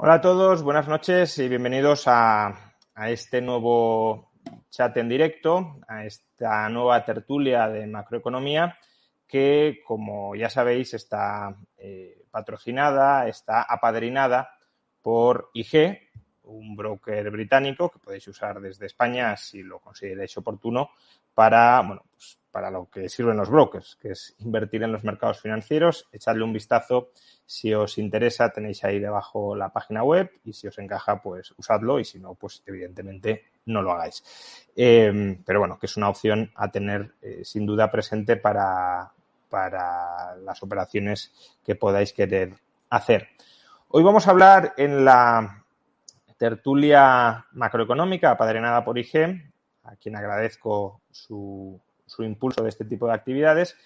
Hola a todos, buenas noches y bienvenidos a este nuevo chat en directo, a esta nueva tertulia de macroeconomía que, como ya sabéis, está patrocinada, está apadrinada por IG, un broker británico que podéis usar desde España si lo consideráis oportuno para, para lo que sirven los brokers, que es invertir en los mercados financieros. Echadle un vistazo. Si os interesa, tenéis ahí debajo la página web y si os encaja, pues usadlo y si no, pues evidentemente no lo hagáis. Pero bueno, que es una opción a tener sin duda presente para las operaciones que podáis querer hacer. Hoy vamos a hablar en la tertulia macroeconómica apadrinada por IG, a quien agradezco su impulso de este tipo de actividades.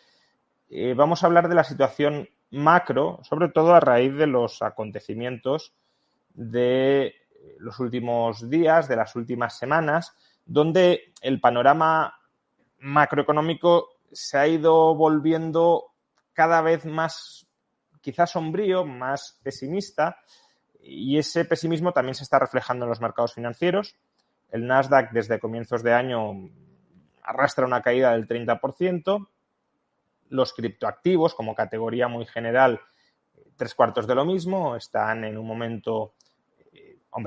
Vamos a hablar de la situación macro, sobre todo a raíz de los acontecimientos de los últimos días, de las últimas semanas, donde el panorama macroeconómico se ha ido volviendo cada vez más, quizás sombrío, más pesimista, y ese pesimismo también se está reflejando en los mercados financieros. El Nasdaq desde comienzos de año arrastra una caída del 30%. Los criptoactivos, como categoría muy general, 3/4 de lo mismo, están en un momento,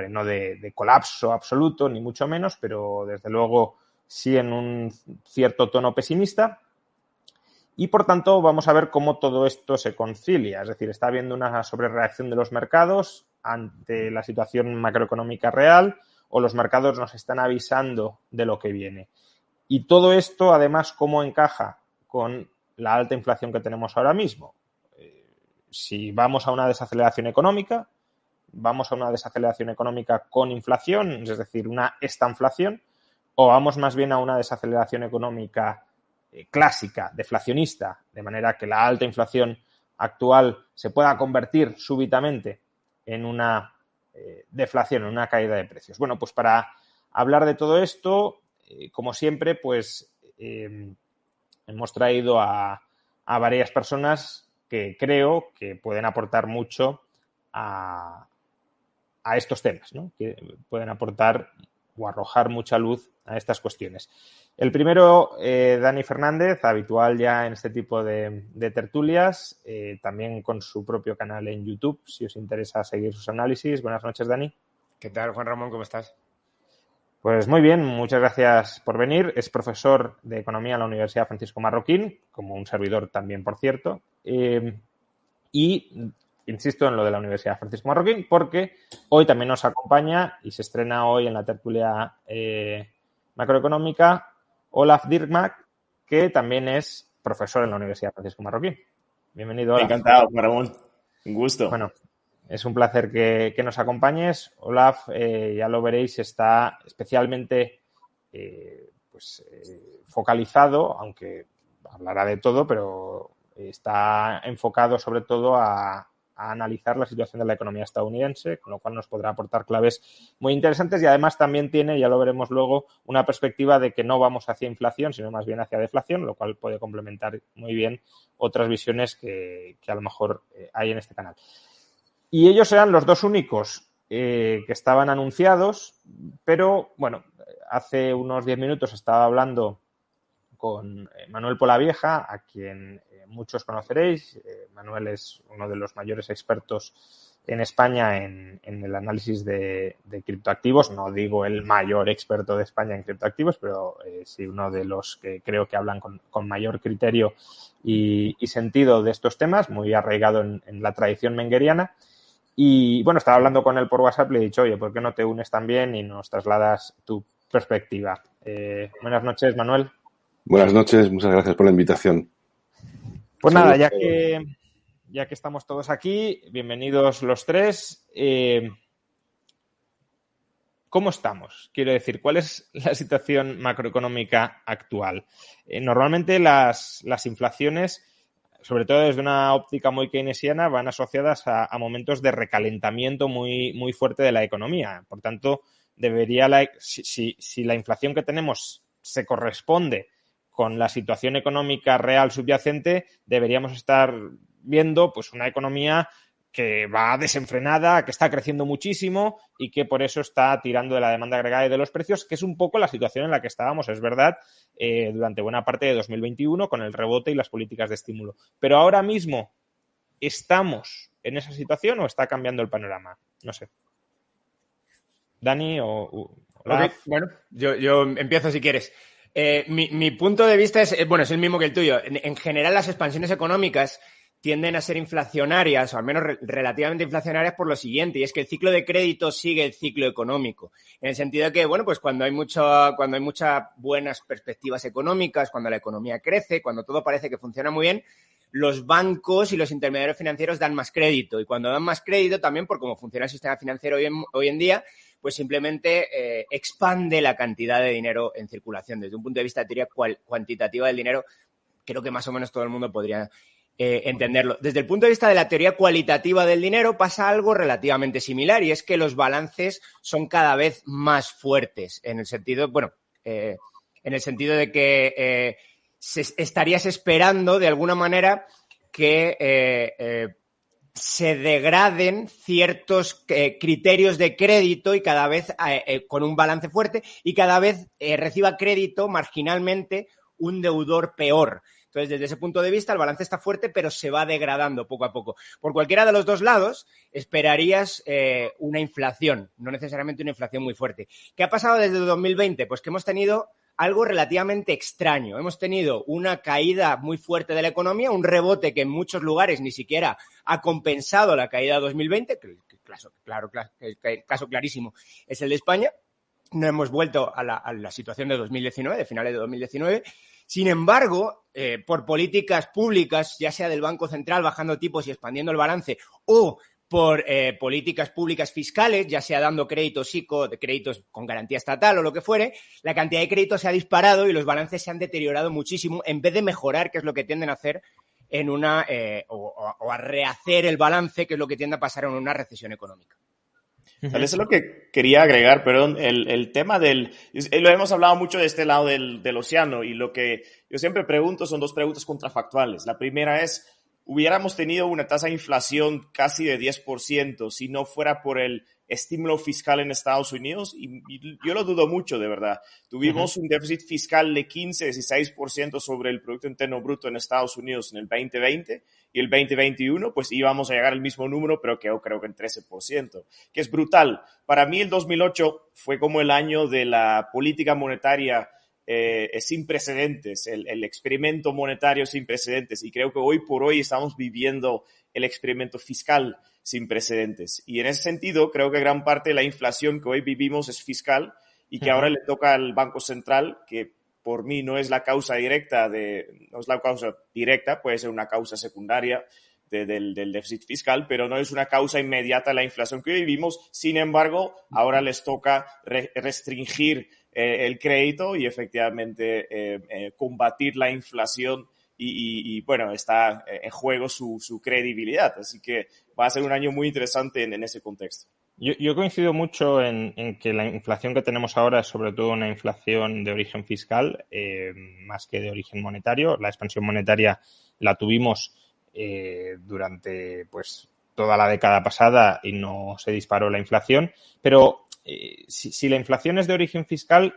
no de colapso absoluto, ni mucho menos, pero desde luego sí en un cierto tono pesimista. Y, por tanto, vamos a ver cómo todo esto se concilia. Es decir, está habiendo una sobrereacción de los mercados ante la situación macroeconómica real o los mercados nos están avisando de lo que viene. Y todo esto, además, ¿cómo encaja con la alta inflación que tenemos ahora mismo? Si vamos a una desaceleración económica, vamos a una desaceleración económica con inflación, es decir, una estanflación, o vamos más bien a una desaceleración económica clásica, deflacionista, de manera que la alta inflación actual se pueda convertir súbitamente en una deflación, en una caída de precios. Bueno, pues para hablar de todo esto, como siempre, pues hemos traído a varias personas que creo que pueden aportar mucho a estos temas, ¿no? Que pueden aportar o arrojar mucha luz a estas cuestiones. El primero, Dani Fernández, habitual ya en este tipo de tertulias, también con su propio canal en YouTube, si os interesa seguir sus análisis. Buenas noches, Dani. ¿Qué tal, Juan Ramón? ¿Cómo estás? Pues muy bien, muchas gracias por venir. Es profesor de Economía en la Universidad Francisco Marroquín, como un servidor también, por cierto. Y insisto en lo de la Universidad Francisco Marroquín porque hoy también nos acompaña y se estrena hoy en la tertulia macroeconómica Olaf Dirkmack, que también es profesor en la Universidad Francisco Marroquín. Bienvenido, Olaf. Encantado, Juan Ramón. Un gusto. Bueno, es un placer que nos acompañes. Olaf, ya lo veréis, está especialmente focalizado, aunque hablará de todo, pero está enfocado sobre todo a analizar la situación de la economía estadounidense, con lo cual nos podrá aportar claves muy interesantes y además también tiene, ya lo veremos luego, una perspectiva de que no vamos hacia inflación, sino más bien hacia deflación, lo cual puede complementar muy bien otras visiones que a lo mejor hay en este canal. Y ellos eran los dos únicos que estaban anunciados, pero bueno, hace unos 10 minutos estaba hablando con Manuel Polavieja, a quien muchos conoceréis. Manuel es uno de los mayores expertos en España en el análisis de criptoactivos. No digo el mayor experto de España en criptoactivos, pero sí uno de los que creo que hablan con mayor criterio y sentido de estos temas, muy arraigado en la tradición mengueriana. Y bueno, estaba hablando con él por WhatsApp y le he dicho, oye, ¿por qué no te unes también y nos trasladas tu perspectiva? Buenas noches, Manuel. Buenas noches, muchas gracias por la invitación. Pues nada, ya que estamos todos aquí, bienvenidos los tres. ¿Cómo estamos? Quiero decir, ¿cuál es la situación macroeconómica actual? Normalmente las inflaciones, sobre todo desde una óptica muy keynesiana, van asociadas a momentos de recalentamiento muy, muy fuerte de la economía. Por tanto, si la inflación que tenemos se corresponde con la situación económica real subyacente, deberíamos estar viendo pues una economía que va desenfrenada, que está creciendo muchísimo y que por eso está tirando de la demanda agregada y de los precios, que es un poco la situación en la que estábamos, es verdad, durante buena parte de 2021 con el rebote y las políticas de estímulo. Pero ahora mismo, ¿estamos en esa situación o está cambiando el panorama? No sé. Dani o Okay, bueno, yo empiezo si quieres. Mi punto de vista es el mismo que el tuyo. En general, las expansiones económicas tienden a ser inflacionarias, o al menos relativamente inflacionarias, por lo siguiente, y es que el ciclo de crédito sigue el ciclo económico. En el sentido de que, pues cuando hay muchas buenas perspectivas económicas, cuando la economía crece, cuando todo parece que funciona muy bien, los bancos y los intermediarios financieros dan más crédito. Y cuando dan más crédito, también por cómo funciona el sistema financiero hoy en día, pues simplemente expande la cantidad de dinero en circulación. Desde un punto de vista de teoría cuantitativa del dinero, creo que más o menos todo el mundo podría entenderlo. Desde el punto de vista de la teoría cualitativa del dinero pasa algo relativamente similar, y es que los balances son cada vez más fuertes en el sentido, de que estarías esperando de alguna manera que se degraden ciertos criterios de crédito y cada vez con un balance fuerte y cada vez reciba crédito marginalmente un deudor peor. Entonces, desde ese punto de vista, el balance está fuerte, pero se va degradando poco a poco. Por cualquiera de los dos lados, esperarías una inflación, no necesariamente una inflación muy fuerte. ¿Qué ha pasado desde 2020? Pues que hemos tenido algo relativamente extraño. Hemos tenido una caída muy fuerte de la economía, un rebote que en muchos lugares ni siquiera ha compensado la caída de 2020, que el caso clarísimo es el de España. No hemos vuelto a la situación de 2019, de finales de 2019. Sin embargo, por políticas públicas, ya sea del Banco Central bajando tipos y expandiendo el balance, o por políticas públicas fiscales, ya sea dando créditos ICO, créditos con garantía estatal o lo que fuere, la cantidad de créditos se ha disparado y los balances se han deteriorado muchísimo en vez de mejorar, que es lo que tienden a hacer en o a rehacer el balance, que es lo que tiende a pasar en una recesión económica. Tal vez es lo que quería agregar, perdón, el tema lo hemos hablado mucho de este lado del océano, y lo que yo siempre pregunto son dos preguntas contrafactuales. La primera es, hubiéramos tenido una tasa de inflación casi de 10% si no fuera por el estímulo fiscal en Estados Unidos, y yo lo dudo mucho, de verdad. Tuvimos un déficit fiscal de 15-16% sobre el Producto Interno Bruto en Estados Unidos en el 2020, y el 2021 pues íbamos a llegar al mismo número, pero que yo creo que en 13%, que es brutal. Para mí el 2008 fue como el año de la política monetaria sin precedentes, el experimento monetario sin precedentes, y creo que hoy por hoy estamos viviendo el experimento fiscal sin precedentes. Y en ese sentido, creo que gran parte de la inflación que hoy vivimos es fiscal, y que ahora le toca al Banco Central, que por mí no es la causa directa, puede ser una causa secundaria del déficit fiscal, pero no es una causa inmediata de la inflación que hoy vivimos. Sin embargo, ahora les toca restringir el crédito y efectivamente combatir la inflación, y bueno, está en juego su credibilidad. Así que va a ser un año muy interesante en ese contexto. Yo coincido mucho en que la inflación que tenemos ahora es sobre todo una inflación de origen fiscal, más que de origen monetario. La expansión monetaria la tuvimos durante pues toda la década pasada y no se disparó la inflación. Pero si la inflación es de origen fiscal,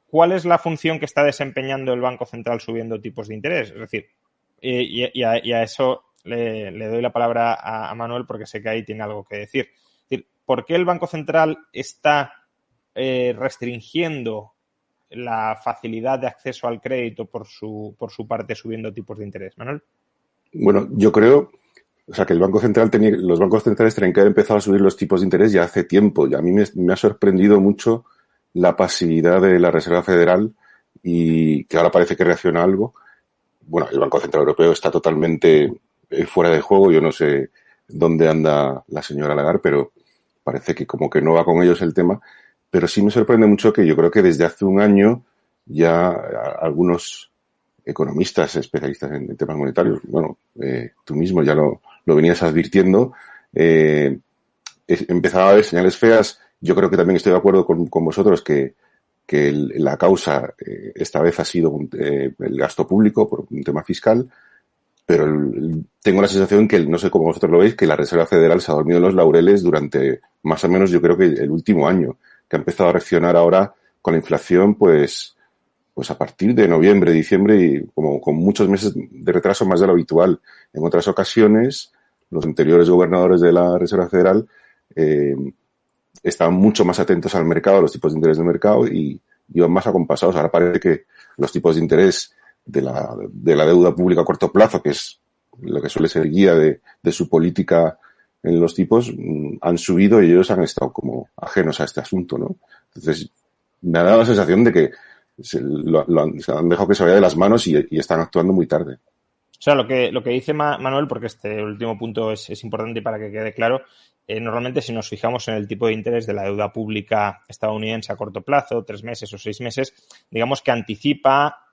¿cuál es la función que está desempeñando el Banco Central subiendo tipos de interés? Es decir, y a eso le doy la palabra a Manuel, porque sé que ahí tiene algo que decir. Es decir, ¿por qué el Banco Central está restringiendo la facilidad de acceso al crédito por su parte subiendo tipos de interés? Manuel. Bueno, yo creo, que los bancos centrales tenían que haber empezado a subir los tipos de interés ya hace tiempo, y a mí me ha sorprendido mucho la pasividad de la Reserva Federal, y que ahora parece que reacciona a algo. Bueno, el Banco Central Europeo está totalmente fuera de juego. Yo no sé dónde anda la señora Lagarde, pero parece que como que no va con ellos el tema. Pero sí me sorprende mucho que yo creo que desde hace un año ya algunos economistas especialistas en temas monetarios, bueno, tú mismo ya lo venías advirtiendo, empezaba a haber señales feas. Yo creo que también estoy de acuerdo con vosotros que la causa esta vez ha sido el gasto público por un tema fiscal, pero tengo la sensación que, no sé cómo vosotros lo veis, que la Reserva Federal se ha dormido en los laureles durante más o menos, yo creo que el último año, que ha empezado a reaccionar ahora con la inflación, pues a partir de noviembre, diciembre, y como con muchos meses de retraso más de lo habitual. En otras ocasiones, los anteriores gobernadores de la Reserva Federal estaban mucho más atentos al mercado, a los tipos de interés del mercado, y iban más acompasados. Ahora parece que los tipos de interés de la deuda pública a corto plazo, que es lo que suele ser guía de su política en los tipos, han subido y ellos han estado como ajenos a este asunto, ¿no? Entonces, me ha dado la sensación de que se han dejado que se vaya de las manos y están actuando muy tarde. O sea, lo que dice Manuel, porque este último punto es importante y para que quede claro, normalmente si nos fijamos en el tipo de interés de la deuda pública estadounidense a corto plazo, 3 meses o 6 meses, digamos que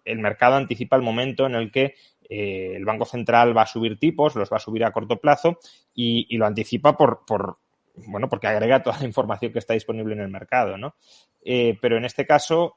el mercado anticipa el momento en el que el Banco Central va a subir tipos, los va a subir a corto plazo y lo anticipa porque agrega toda la información que está disponible en el mercado, ¿no? Pero en este caso,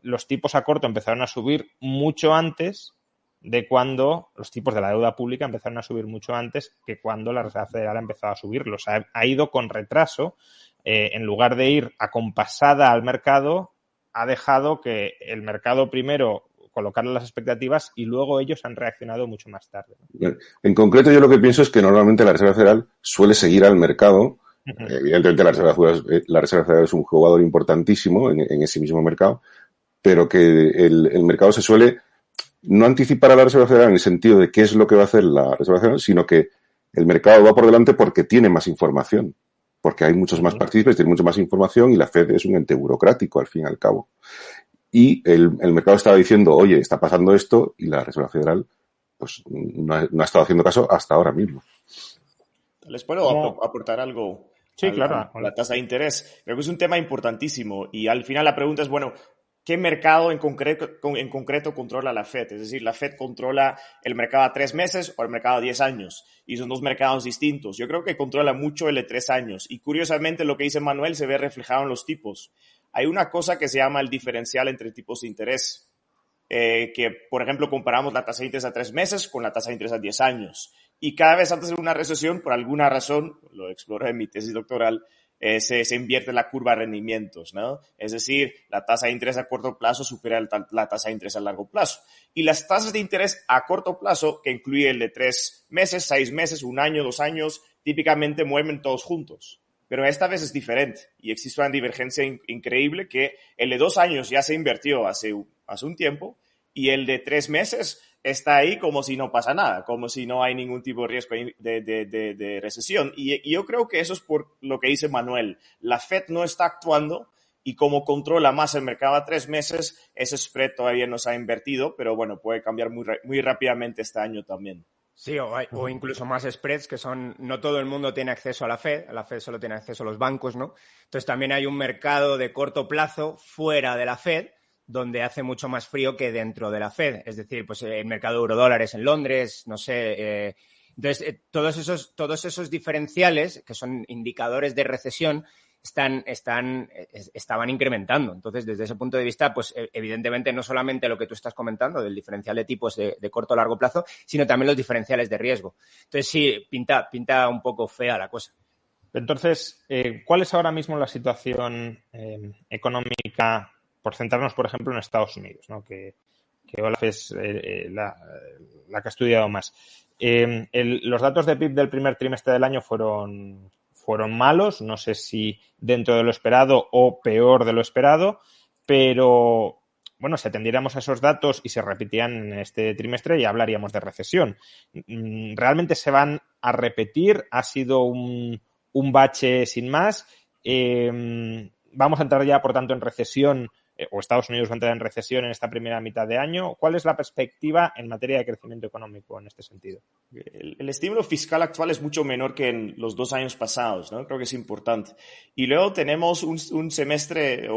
los tipos a corto empezaron a subir mucho antes de cuando los tipos de la deuda pública empezaron a subir mucho antes que cuando la Reserva Federal ha empezado a subirlos. Ha ido con retraso, en lugar de ir acompasada al mercado, ha dejado que el mercado primero colocarle las expectativas y luego ellos han reaccionado mucho más tarde, ¿no? En concreto, yo lo que pienso es que normalmente la Reserva Federal suele seguir al mercado. Evidentemente, la Reserva Federal es un jugador importantísimo en ese mismo mercado, pero que el mercado se suele no anticipar a la Reserva Federal en el sentido de qué es lo que va a hacer la Reserva Federal, sino que el mercado va por delante porque tiene más información, porque hay muchos más partícipes, tiene mucha más información y la Fed es un ente burocrático, al fin y al cabo. Y el mercado estaba diciendo, oye, está pasando esto, y la Reserva Federal pues no ha estado haciendo caso hasta ahora mismo. ¿Les puedo aportar algo? Sí, claro. La tasa de interés. Creo que es un tema importantísimo y al final la pregunta es, bueno, ¿qué mercado en concreto controla la Fed? Es decir, ¿la Fed controla el mercado a 3 meses o el mercado a 10 años? Y son dos mercados distintos. Yo creo que controla mucho el de 3 años. Y curiosamente lo que dice Manuel se ve reflejado en los tipos. Hay una cosa que se llama el diferencial entre tipos de interés. Que, por ejemplo, comparamos la tasa de interés a 3 meses con la tasa de interés a 10 años. Y cada vez antes de una recesión, por alguna razón, lo exploré en mi tesis doctoral, se invierte la curva de rendimientos, ¿no? Es decir, la tasa de interés a corto plazo supera la tasa de interés a largo plazo. Y las tasas de interés a corto plazo, que incluye el de 3 meses, 6 meses, 1 año, 2 años, típicamente mueven todos juntos. Pero esta vez es diferente y existe una divergencia increíble que el de 2 años ya se invirtió hace un tiempo y el de 3 meses está ahí como si no pasa nada, como si no hay ningún tipo de riesgo de recesión. Y yo creo que eso es por lo que dice Manuel. La Fed no está actuando y como controla más el mercado a 3 meses, ese spread todavía no se ha invertido, pero bueno, puede cambiar muy rápidamente este año también. Sí, o incluso más spreads, que son, no todo el mundo tiene acceso a la Fed solo tiene acceso a los bancos, ¿no? Entonces también hay un mercado de corto plazo fuera de la Fed, donde hace mucho más frío que dentro de la Fed. Es decir, pues el mercado de eurodólares en Londres, no sé. Entonces, todos esos diferenciales, que son indicadores de recesión, estaban incrementando. Entonces, desde ese punto de vista, pues evidentemente no solamente lo que tú estás comentando del diferencial de tipos de corto o largo plazo, sino también los diferenciales de riesgo. Entonces, sí, pinta un poco fea la cosa. Entonces, ¿cuál es ahora mismo la situación económica, por centrarnos, por ejemplo, en Estados Unidos, ¿no? que Olaf es la que ha estudiado más? Los datos de PIB del primer trimestre del año fueron malos, no sé si dentro de lo esperado o peor de lo esperado, pero bueno, si atendiéramos a esos datos y se repetían en este trimestre, ya hablaríamos de recesión. ¿Realmente se van a repetir? ¿Ha sido un bache sin más? ¿Vamos a entrar ya, por tanto, en recesión o Estados Unidos va a entrar en recesión en esta primera mitad de año? ¿Cuál es la perspectiva en materia de crecimiento económico en este sentido? El estímulo fiscal actual es mucho menor que en los 2 años pasados, ¿no? Creo que es importante. Y luego tenemos un trimestre,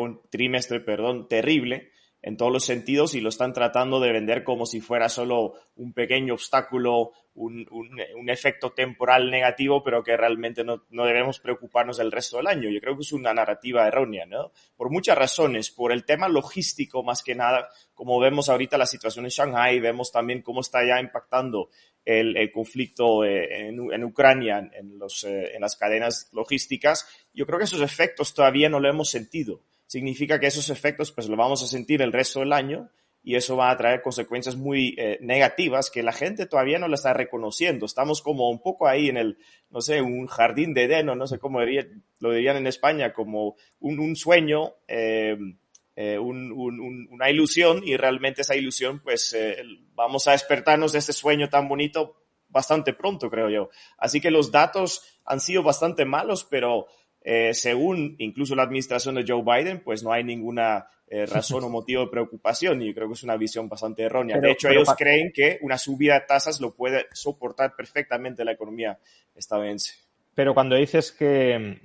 terrible, en todos los sentidos y lo están tratando de vender como si fuera solo un pequeño obstáculo, un efecto temporal negativo, pero que realmente no debemos preocuparnos del resto del año. Yo creo que es una narrativa errónea, ¿no? Por muchas razones, por el tema logístico más que nada, como vemos ahorita la situación en Shanghái, vemos también cómo está ya impactando el conflicto en Ucrania, en las cadenas logísticas. Yo creo que esos efectos todavía no lo hemos sentido. Significa que esos efectos pues lo vamos a sentir el resto del año y eso va a traer consecuencias muy negativas que la gente todavía no la está reconociendo. Estamos como un poco ahí en el, no sé, un jardín de Edén, no sé cómo lo dirían en España, como un sueño, una ilusión, y realmente esa ilusión pues vamos a despertarnos de este sueño tan bonito bastante pronto, creo yo. Así que los datos han sido bastante malos, pero según incluso la administración de Joe Biden, pues no hay ninguna razón o motivo de preocupación, y yo creo que es una visión bastante errónea. De hecho, ellos creen que una subida de tasas lo puede soportar perfectamente la economía estadounidense. Pero cuando dices que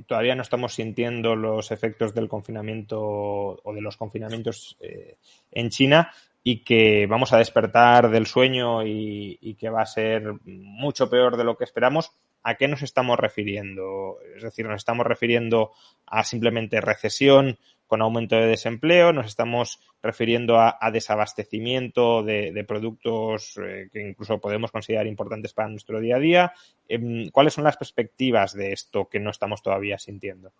todavía no estamos sintiendo los efectos del confinamiento o de los confinamientos en China y que vamos a despertar del sueño y que va a ser mucho peor de lo que esperamos, ¿a qué nos estamos refiriendo? Es decir, ¿nos estamos refiriendo a simplemente recesión con aumento de desempleo? ¿Nos estamos refiriendo a desabastecimiento de productos que incluso podemos considerar importantes para nuestro día a día? ¿Cuáles son las perspectivas de esto que no estamos todavía sintiendo?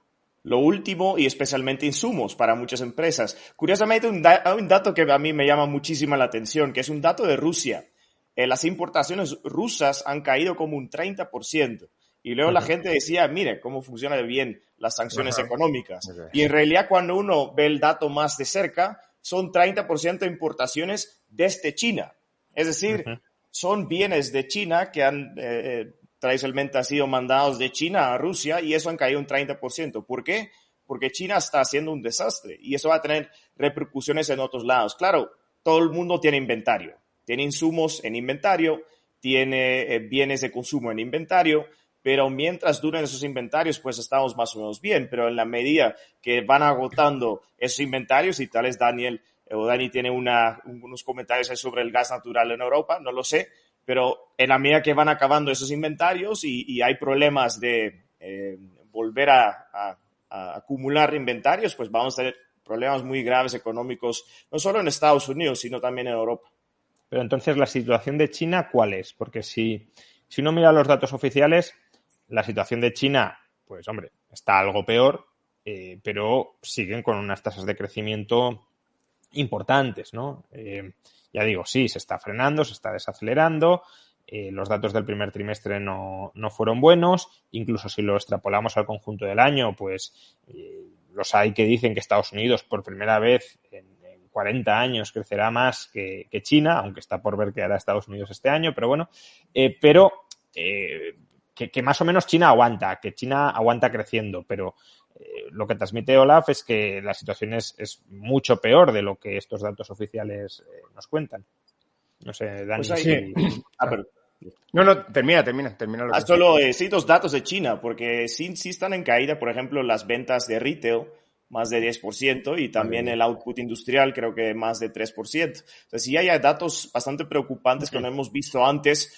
Lo último, y especialmente insumos para muchas empresas. Curiosamente, hay un dato que a mí me llama muchísima la atención, que es un dato de Rusia. Las importaciones rusas han caído como un 30%. Y luego la gente decía, mire, cómo funcionan bien las sanciones económicas. Y en realidad, cuando uno ve el dato más de cerca, son 30% de importaciones desde China. Es decir, son bienes de China que han tradicionalmente han sido mandados de China a Rusia, y eso han caído un 30%. ¿Por qué? Porque China está haciendo un desastre y eso va a tener repercusiones en otros lados. Claro, todo el mundo tiene inventario. Tiene insumos en inventario, tiene bienes de consumo en inventario, pero mientras duren esos inventarios, pues estamos más o menos bien. Pero en la medida que van agotando esos inventarios, y tal vez Dani tiene unos comentarios sobre el gas natural en Europa, no lo sé, pero en la medida que van acabando esos inventarios y hay problemas de volver a acumular inventarios, pues vamos a tener problemas muy graves económicos, no solo en Estados Unidos, sino también en Europa. Pero entonces, ¿la situación de China cuál es? Porque si uno mira los datos oficiales, la situación de China, pues hombre, está algo peor, pero siguen con unas tasas de crecimiento importantes, ¿no? Ya digo, sí, se está frenando, se está desacelerando, los datos del primer trimestre no fueron buenos, incluso si lo extrapolamos al conjunto del año, pues los hay que dicen que Estados Unidos por primera vez en 40 años crecerá más que China, aunque está por ver qué hará Estados Unidos este año, pero bueno, que más o menos China aguanta creciendo, pero lo que transmite Olaf es que la situación es mucho peor de lo que estos datos oficiales nos cuentan. No sé, Dani. Pues sí. No, termina. Solo sí, dos datos de China, porque sí están en caída, por ejemplo, las ventas de retail, más de 10%, y también el output industrial, creo que más de 3%. Entonces, sí hay datos bastante preocupantes que no hemos visto antes,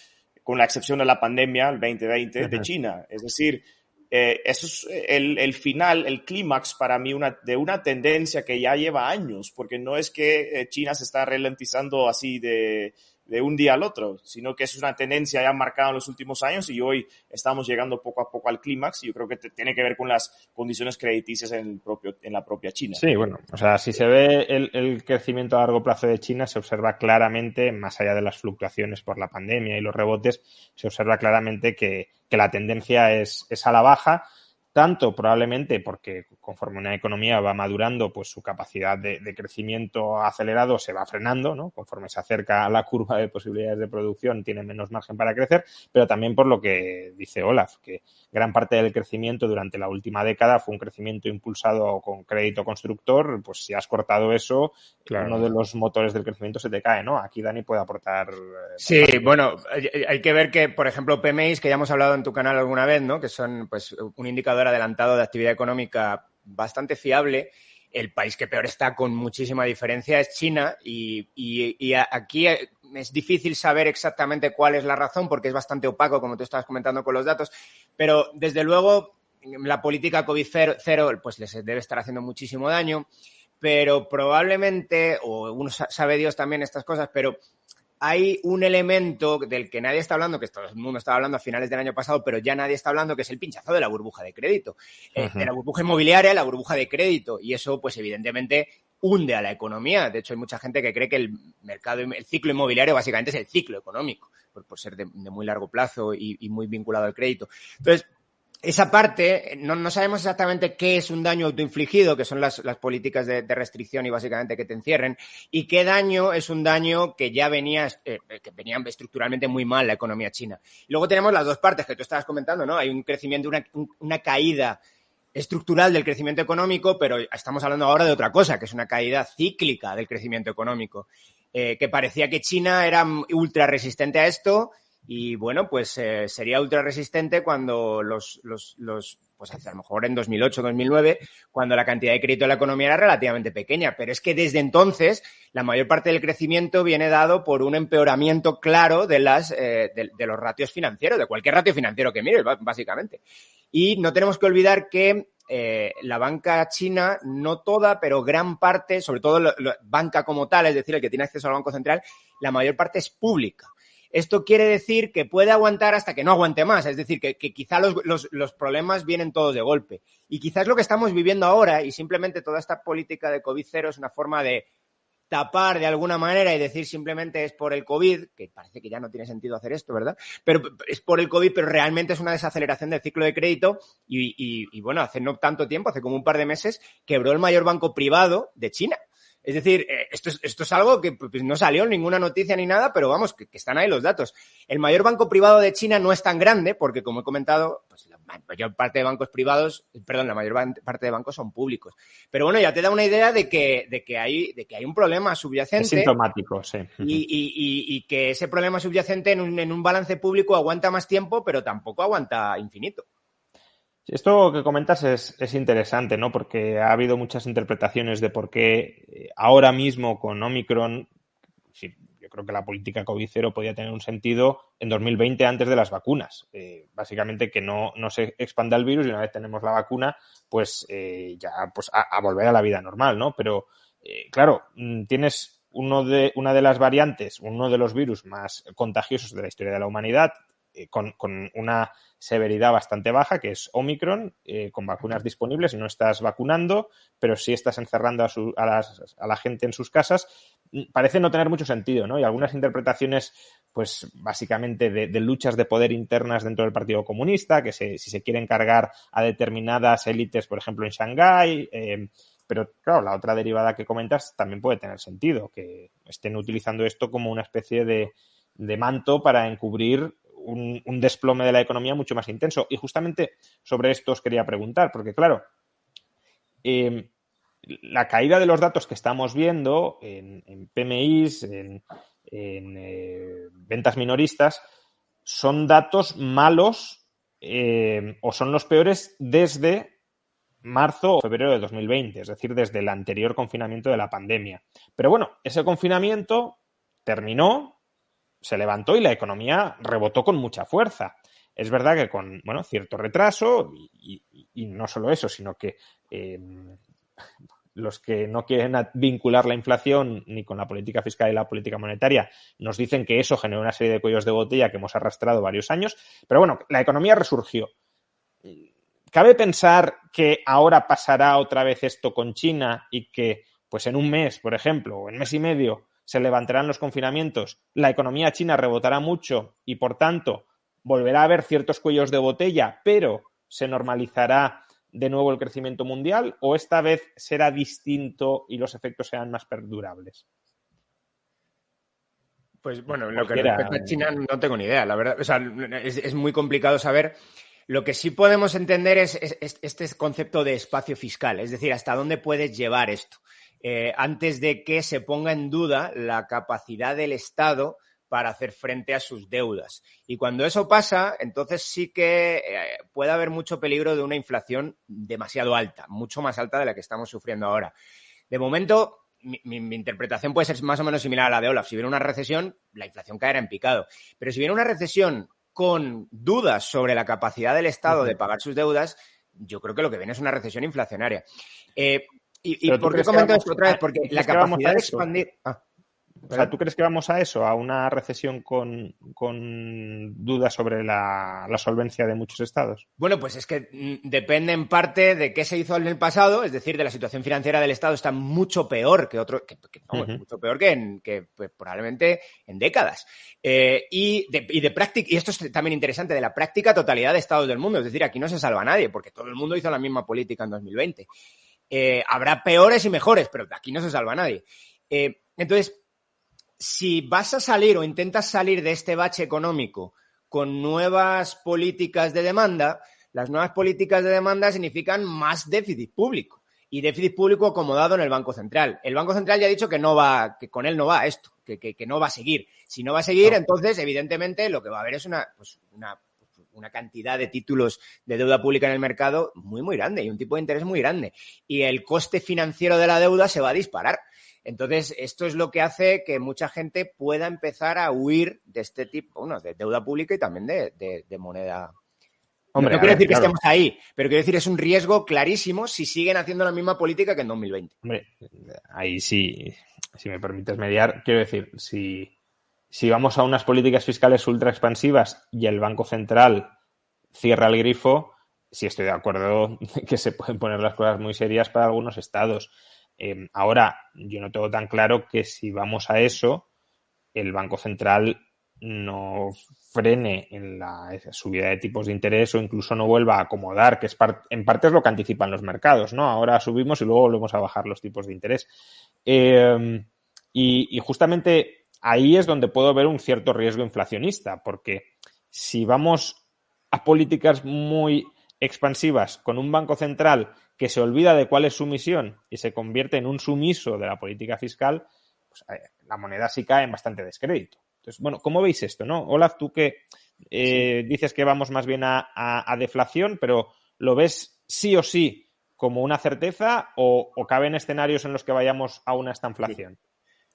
con la excepción de la pandemia, el 2020, de China. Es decir, eso es el final, el clímax para mí de una tendencia que ya lleva años, porque no es que China se está ralentizando así de un día al otro, sino que es una tendencia ya marcada en los últimos años, y hoy estamos llegando poco a poco al clímax, y yo creo que tiene que ver con las condiciones crediticias en la propia China. Sí, bueno, o sea, si se ve el crecimiento a largo plazo de China, se observa claramente, más allá de las fluctuaciones por la pandemia y los rebotes, se observa claramente que la tendencia es a la baja, tanto probablemente porque conforme una economía va madurando, pues su capacidad de crecimiento acelerado se va frenando, ¿no? Conforme se acerca a la curva de posibilidades de producción, tiene menos margen para crecer, pero también por lo que dice Olaf, que gran parte del crecimiento durante la última década fue un crecimiento impulsado con crédito constructor. Pues si has cortado eso, claro, uno de los motores del crecimiento se te cae, ¿no? Aquí Dani puede aportar. Sí, bueno, hay que ver que, por ejemplo, PMIs, que ya hemos hablado en tu canal alguna vez, ¿no? Que son pues un indicador adelantado de actividad económica bastante fiable. el país que peor está con muchísima diferencia es China y aquí es difícil saber exactamente cuál es la razón porque es bastante opaco, como tú estabas comentando con los datos, pero desde luego la política COVID cero pues les debe estar haciendo muchísimo daño, pero probablemente, o uno sabe Dios también estas cosas, pero hay un elemento del que nadie está hablando, que todo el mundo estaba hablando a finales del año pasado, pero ya nadie está hablando, que es el pinchazo de la burbuja de crédito. De la burbuja inmobiliaria, la burbuja de crédito. Y eso, pues evidentemente, hunde a la economía. De hecho, hay mucha gente que cree que el ciclo inmobiliario básicamente es el ciclo económico, por ser de muy largo plazo y muy vinculado al crédito. Entonces, esa parte, no sabemos exactamente qué es un daño autoinfligido, que son las políticas de restricción y básicamente que te encierren, y qué daño es un daño que ya venía estructuralmente muy mal la economía china. Y luego tenemos las dos partes que tú estabas comentando, ¿no? Hay un crecimiento, una caída estructural del crecimiento económico, pero estamos hablando ahora de otra cosa, que es una caída cíclica del crecimiento económico, que parecía que China era ultra resistente a esto. Y bueno, pues sería ultra resistente cuando pues a lo mejor en 2008, 2009, cuando la cantidad de crédito de la economía era relativamente pequeña. Pero es que desde entonces la mayor parte del crecimiento viene dado por un empeoramiento claro de los ratios financieros, de cualquier ratio financiero que mires, básicamente. Y no tenemos que olvidar que la banca china, no toda, pero gran parte, sobre todo la banca como tal, es decir, el que tiene acceso al Banco Central, la mayor parte es pública. Esto quiere decir que puede aguantar hasta que no aguante más, es decir, que quizá los problemas vienen todos de golpe. Y quizás lo que estamos viviendo ahora, y simplemente toda esta política de COVID cero es una forma de tapar de alguna manera y decir simplemente es por el COVID, que parece que ya no tiene sentido hacer esto, ¿verdad? Pero es por el COVID, pero realmente es una desaceleración del ciclo de crédito y bueno, hace no tanto tiempo, hace como un par de meses, quebró el mayor banco privado de China. Es decir, esto es algo que pues, no salió en ninguna noticia ni nada, pero vamos, que están ahí los datos. El mayor banco privado de China no es tan grande porque, como he comentado, pues la mayor parte de bancos privados, la mayor parte de bancos son públicos. Pero bueno, ya te da una idea de que hay un problema subyacente. Es sintomático, sí. Y que ese problema subyacente en un balance público aguanta más tiempo, pero tampoco aguanta infinito. Esto que comentas es interesante, ¿no? Porque ha habido muchas interpretaciones de por qué ahora mismo con Omicron, sí, yo creo que la política COVID cero podía tener un sentido en 2020 antes de las vacunas. Básicamente que no se expanda el virus y una vez tenemos la vacuna, pues ya pues a volver a la vida normal, ¿no? Pero claro, tienes una de las variantes, uno de los virus más contagiosos de la historia de la humanidad, con una severidad bastante baja, que es Omicron, con vacunas disponibles y no estás vacunando, pero sí estás encerrando a la gente en sus casas, parece no tener mucho sentido, ¿no? Y algunas interpretaciones, pues básicamente de luchas de poder internas dentro del Partido Comunista, que si se quieren cargar a determinadas élites, por ejemplo en Shanghái, pero claro, la otra derivada que comentas también puede tener sentido, que estén utilizando esto como una especie de manto para encubrir un desplome de la economía mucho más intenso. Y justamente sobre esto os quería preguntar, porque claro, la caída de los datos que estamos viendo en PMIs, en ventas minoristas, son datos malos o son los peores desde marzo o febrero de 2020, es decir, desde el anterior confinamiento de la pandemia. Pero bueno, ese confinamiento terminó, se levantó y la economía rebotó con mucha fuerza. Es verdad que con cierto retraso y no solo eso, sino que los que no quieren vincular la inflación ni con la política fiscal y la política monetaria nos dicen que eso generó una serie de cuellos de botella que hemos arrastrado varios años. Pero bueno, la economía resurgió. ¿Cabe pensar que ahora pasará otra vez esto con China y que pues en un mes, por ejemplo, o en mes y medio, se levantarán los confinamientos, la economía china rebotará mucho y, por tanto, volverá a haber ciertos cuellos de botella, pero se normalizará de nuevo el crecimiento mundial, o esta vez será distinto y los efectos serán más perdurables? Pues bueno, lo que respecta a China no tengo ni idea, la verdad. O sea, es muy complicado saber. Lo que sí podemos entender es este concepto de espacio fiscal, es decir, hasta dónde puedes llevar esto. Antes de que se ponga en duda la capacidad del Estado para hacer frente a sus deudas. Y cuando eso pasa, entonces sí que puede haber mucho peligro de una inflación demasiado alta, mucho más alta de la que estamos sufriendo ahora. De momento, mi interpretación puede ser más o menos similar a la de Olaf. Si viene una recesión, la inflación caerá en picado. Pero si viene una recesión con dudas sobre la capacidad del Estado de pagar sus deudas, yo creo que lo que viene es una recesión inflacionaria. ¿Y por qué comento esto otra vez? Porque la capacidad de expandir... O sea, ¿tú crees que vamos a eso, a una recesión con dudas sobre la solvencia de muchos estados? Bueno, pues es que depende en parte de qué se hizo en el pasado, es decir, de la situación financiera del Estado está mucho peor que mucho peor que pues, probablemente en décadas. Y de práctica, y esto es también interesante, de la práctica totalidad de estados del mundo, es decir, aquí no se salva nadie, porque todo el mundo hizo la misma política en 2020. Habrá peores y mejores, pero de aquí no se salva nadie. Entonces, si vas a salir o intentas salir de este bache económico con nuevas políticas de demanda, las nuevas políticas de demanda significan más déficit público y déficit público acomodado en el Banco Central. El Banco Central ya ha dicho que con él no va esto, que no va a seguir. Si no va a seguir, entonces, evidentemente, lo que va a haber es una cantidad de títulos de deuda pública en el mercado muy, muy grande y un tipo de interés muy grande. Y el coste financiero de la deuda se va a disparar. Entonces, esto es lo que hace que mucha gente pueda empezar a huir de este tipo, de deuda pública y también de moneda. Hombre, no quiero decir que estemos ahí, pero quiero decir es un riesgo clarísimo si siguen haciendo la misma política que en 2020. Hombre, ahí sí, si me permites mediar, quiero decir, si vamos a unas políticas fiscales ultra expansivas y el Banco Central cierra el grifo, sí estoy de acuerdo que se pueden poner las cosas muy serias para algunos estados. Ahora, yo no tengo tan claro que si vamos a eso, el Banco Central no frene en la subida de tipos de interés o incluso no vuelva a acomodar, que en parte es lo que anticipan los mercados, ¿no? Ahora subimos y luego volvemos a bajar los tipos de interés. Y justamente ahí es donde puedo ver un cierto riesgo inflacionista, porque si vamos a políticas muy expansivas con un Banco Central que se olvida de cuál es su misión y se convierte en un sumiso de la política fiscal, pues la moneda sí cae en bastante descrédito. Entonces, bueno, ¿cómo veis esto, no? Olaf, tú que dices que vamos más bien a deflación, pero ¿lo ves sí o sí como una certeza o caben escenarios en los que vayamos a una estanflación?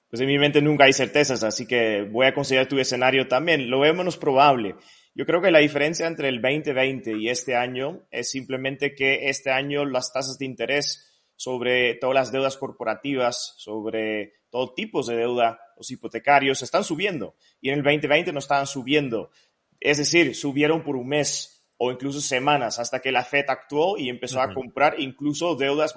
Pues en mi mente nunca hay certezas, así que voy a considerar tu escenario también. Lo veo menos probable. Yo creo que la diferencia entre el 2020 y este año es simplemente que este año las tasas de interés sobre todas las deudas corporativas, sobre todo tipos de deuda, los hipotecarios, están subiendo. Y en el 2020 no estaban subiendo. Es decir, subieron por un mes o incluso semanas hasta que la Fed actuó y empezó a comprar incluso deudas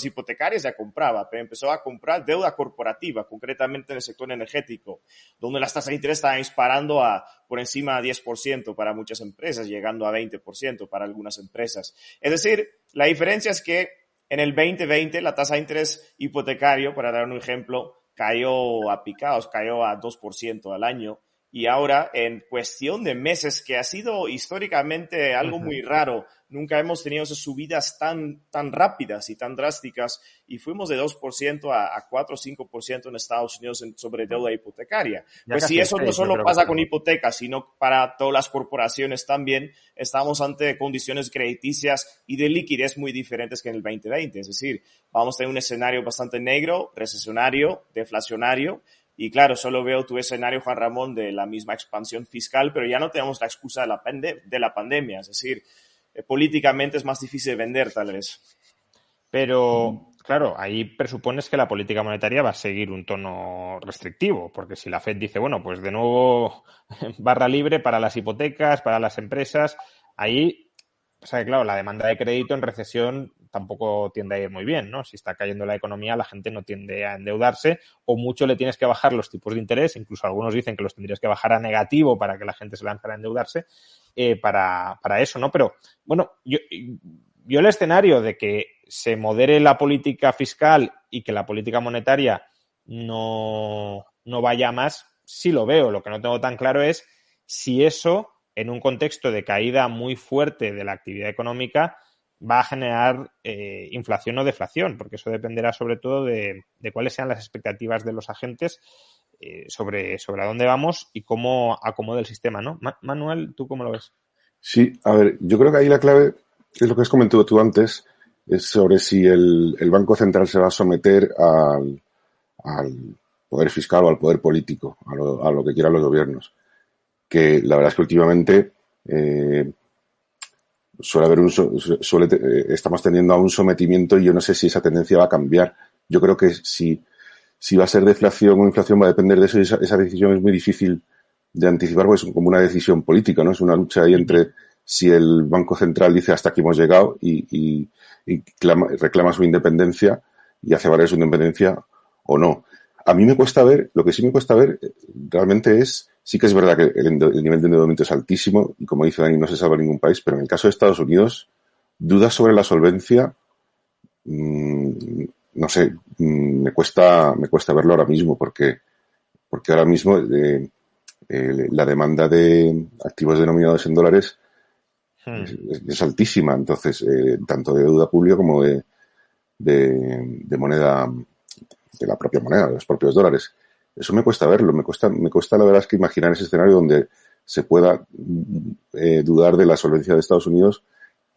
hipotecarias ya compraba, pero empezó a comprar deuda corporativa, concretamente en el sector energético, donde las tasas de interés estaban disparando por encima de 10% para muchas empresas, llegando a 20% para algunas empresas. Es decir, la diferencia es que en el 2020 la tasa de interés hipotecario, para dar un ejemplo, cayó a picados, cayó a 2% al año. Y ahora, en cuestión de meses, que ha sido históricamente algo muy raro, nunca hemos tenido esas subidas tan rápidas y tan drásticas, y fuimos de 2% a 4 o 5% en Estados Unidos sobre deuda hipotecaria. Pues si eso no solo pasa con hipotecas, sino para todas las corporaciones también, estamos ante condiciones crediticias y de liquidez muy diferentes que en el 2020. Es decir, vamos a tener un escenario bastante negro, recesionario, deflacionario. Y claro, solo veo tu escenario, Juan Ramón, de la misma expansión fiscal, pero ya no tenemos la excusa de la pandemia. Es decir, políticamente es más difícil de vender, tal vez. Pero, claro, ahí presupones que la política monetaria va a seguir un tono restrictivo, porque si la Fed dice, bueno, pues de nuevo barra libre para las hipotecas, para las empresas, ahí, o sea, claro, la demanda de crédito en recesión tampoco tiende a ir muy bien, ¿no? Si está cayendo la economía, la gente no tiende a endeudarse o mucho le tienes que bajar los tipos de interés, incluso algunos dicen que los tendrías que bajar a negativo para que la gente se lanzara a endeudarse para eso, ¿no? Pero, bueno, yo el escenario de que se modere la política fiscal y que la política monetaria no vaya más, sí lo veo. Lo que no tengo tan claro es si eso, en un contexto de caída muy fuerte de la actividad económica, va a generar inflación o deflación, porque eso dependerá sobre todo de cuáles sean las expectativas de los agentes sobre a dónde vamos y cómo acomoda el sistema, ¿no? Manuel, ¿tú cómo lo ves? Sí, a ver, yo creo que ahí la clave es lo que has comentado tú antes, es sobre si el Banco Central se va a someter al poder fiscal o al poder político, a lo que quieran los gobiernos. Que la verdad es que últimamente estamos tendiendo a un sometimiento y yo no sé si esa tendencia va a cambiar. Yo creo que si va a ser deflación o inflación va a depender de eso y esa decisión es muy difícil de anticipar porque es como una decisión política, ¿no? Es una lucha ahí entre si el Banco Central dice hasta aquí hemos llegado y reclama su independencia y hace valer su independencia o no. A mí me cuesta ver, lo que sí me cuesta ver realmente es, sí que es verdad que el nivel de endeudamiento es altísimo y como dice Dani, no se salva ningún país, pero en el caso de Estados Unidos, dudas sobre la solvencia, no sé, me cuesta verlo ahora mismo porque ahora mismo la demanda de activos denominados en dólares es altísima, entonces tanto de deuda pública como de moneda, de la propia moneda, de los propios dólares. Eso me cuesta verlo, me cuesta la verdad es que imaginar ese escenario donde se pueda dudar de la solvencia de Estados Unidos.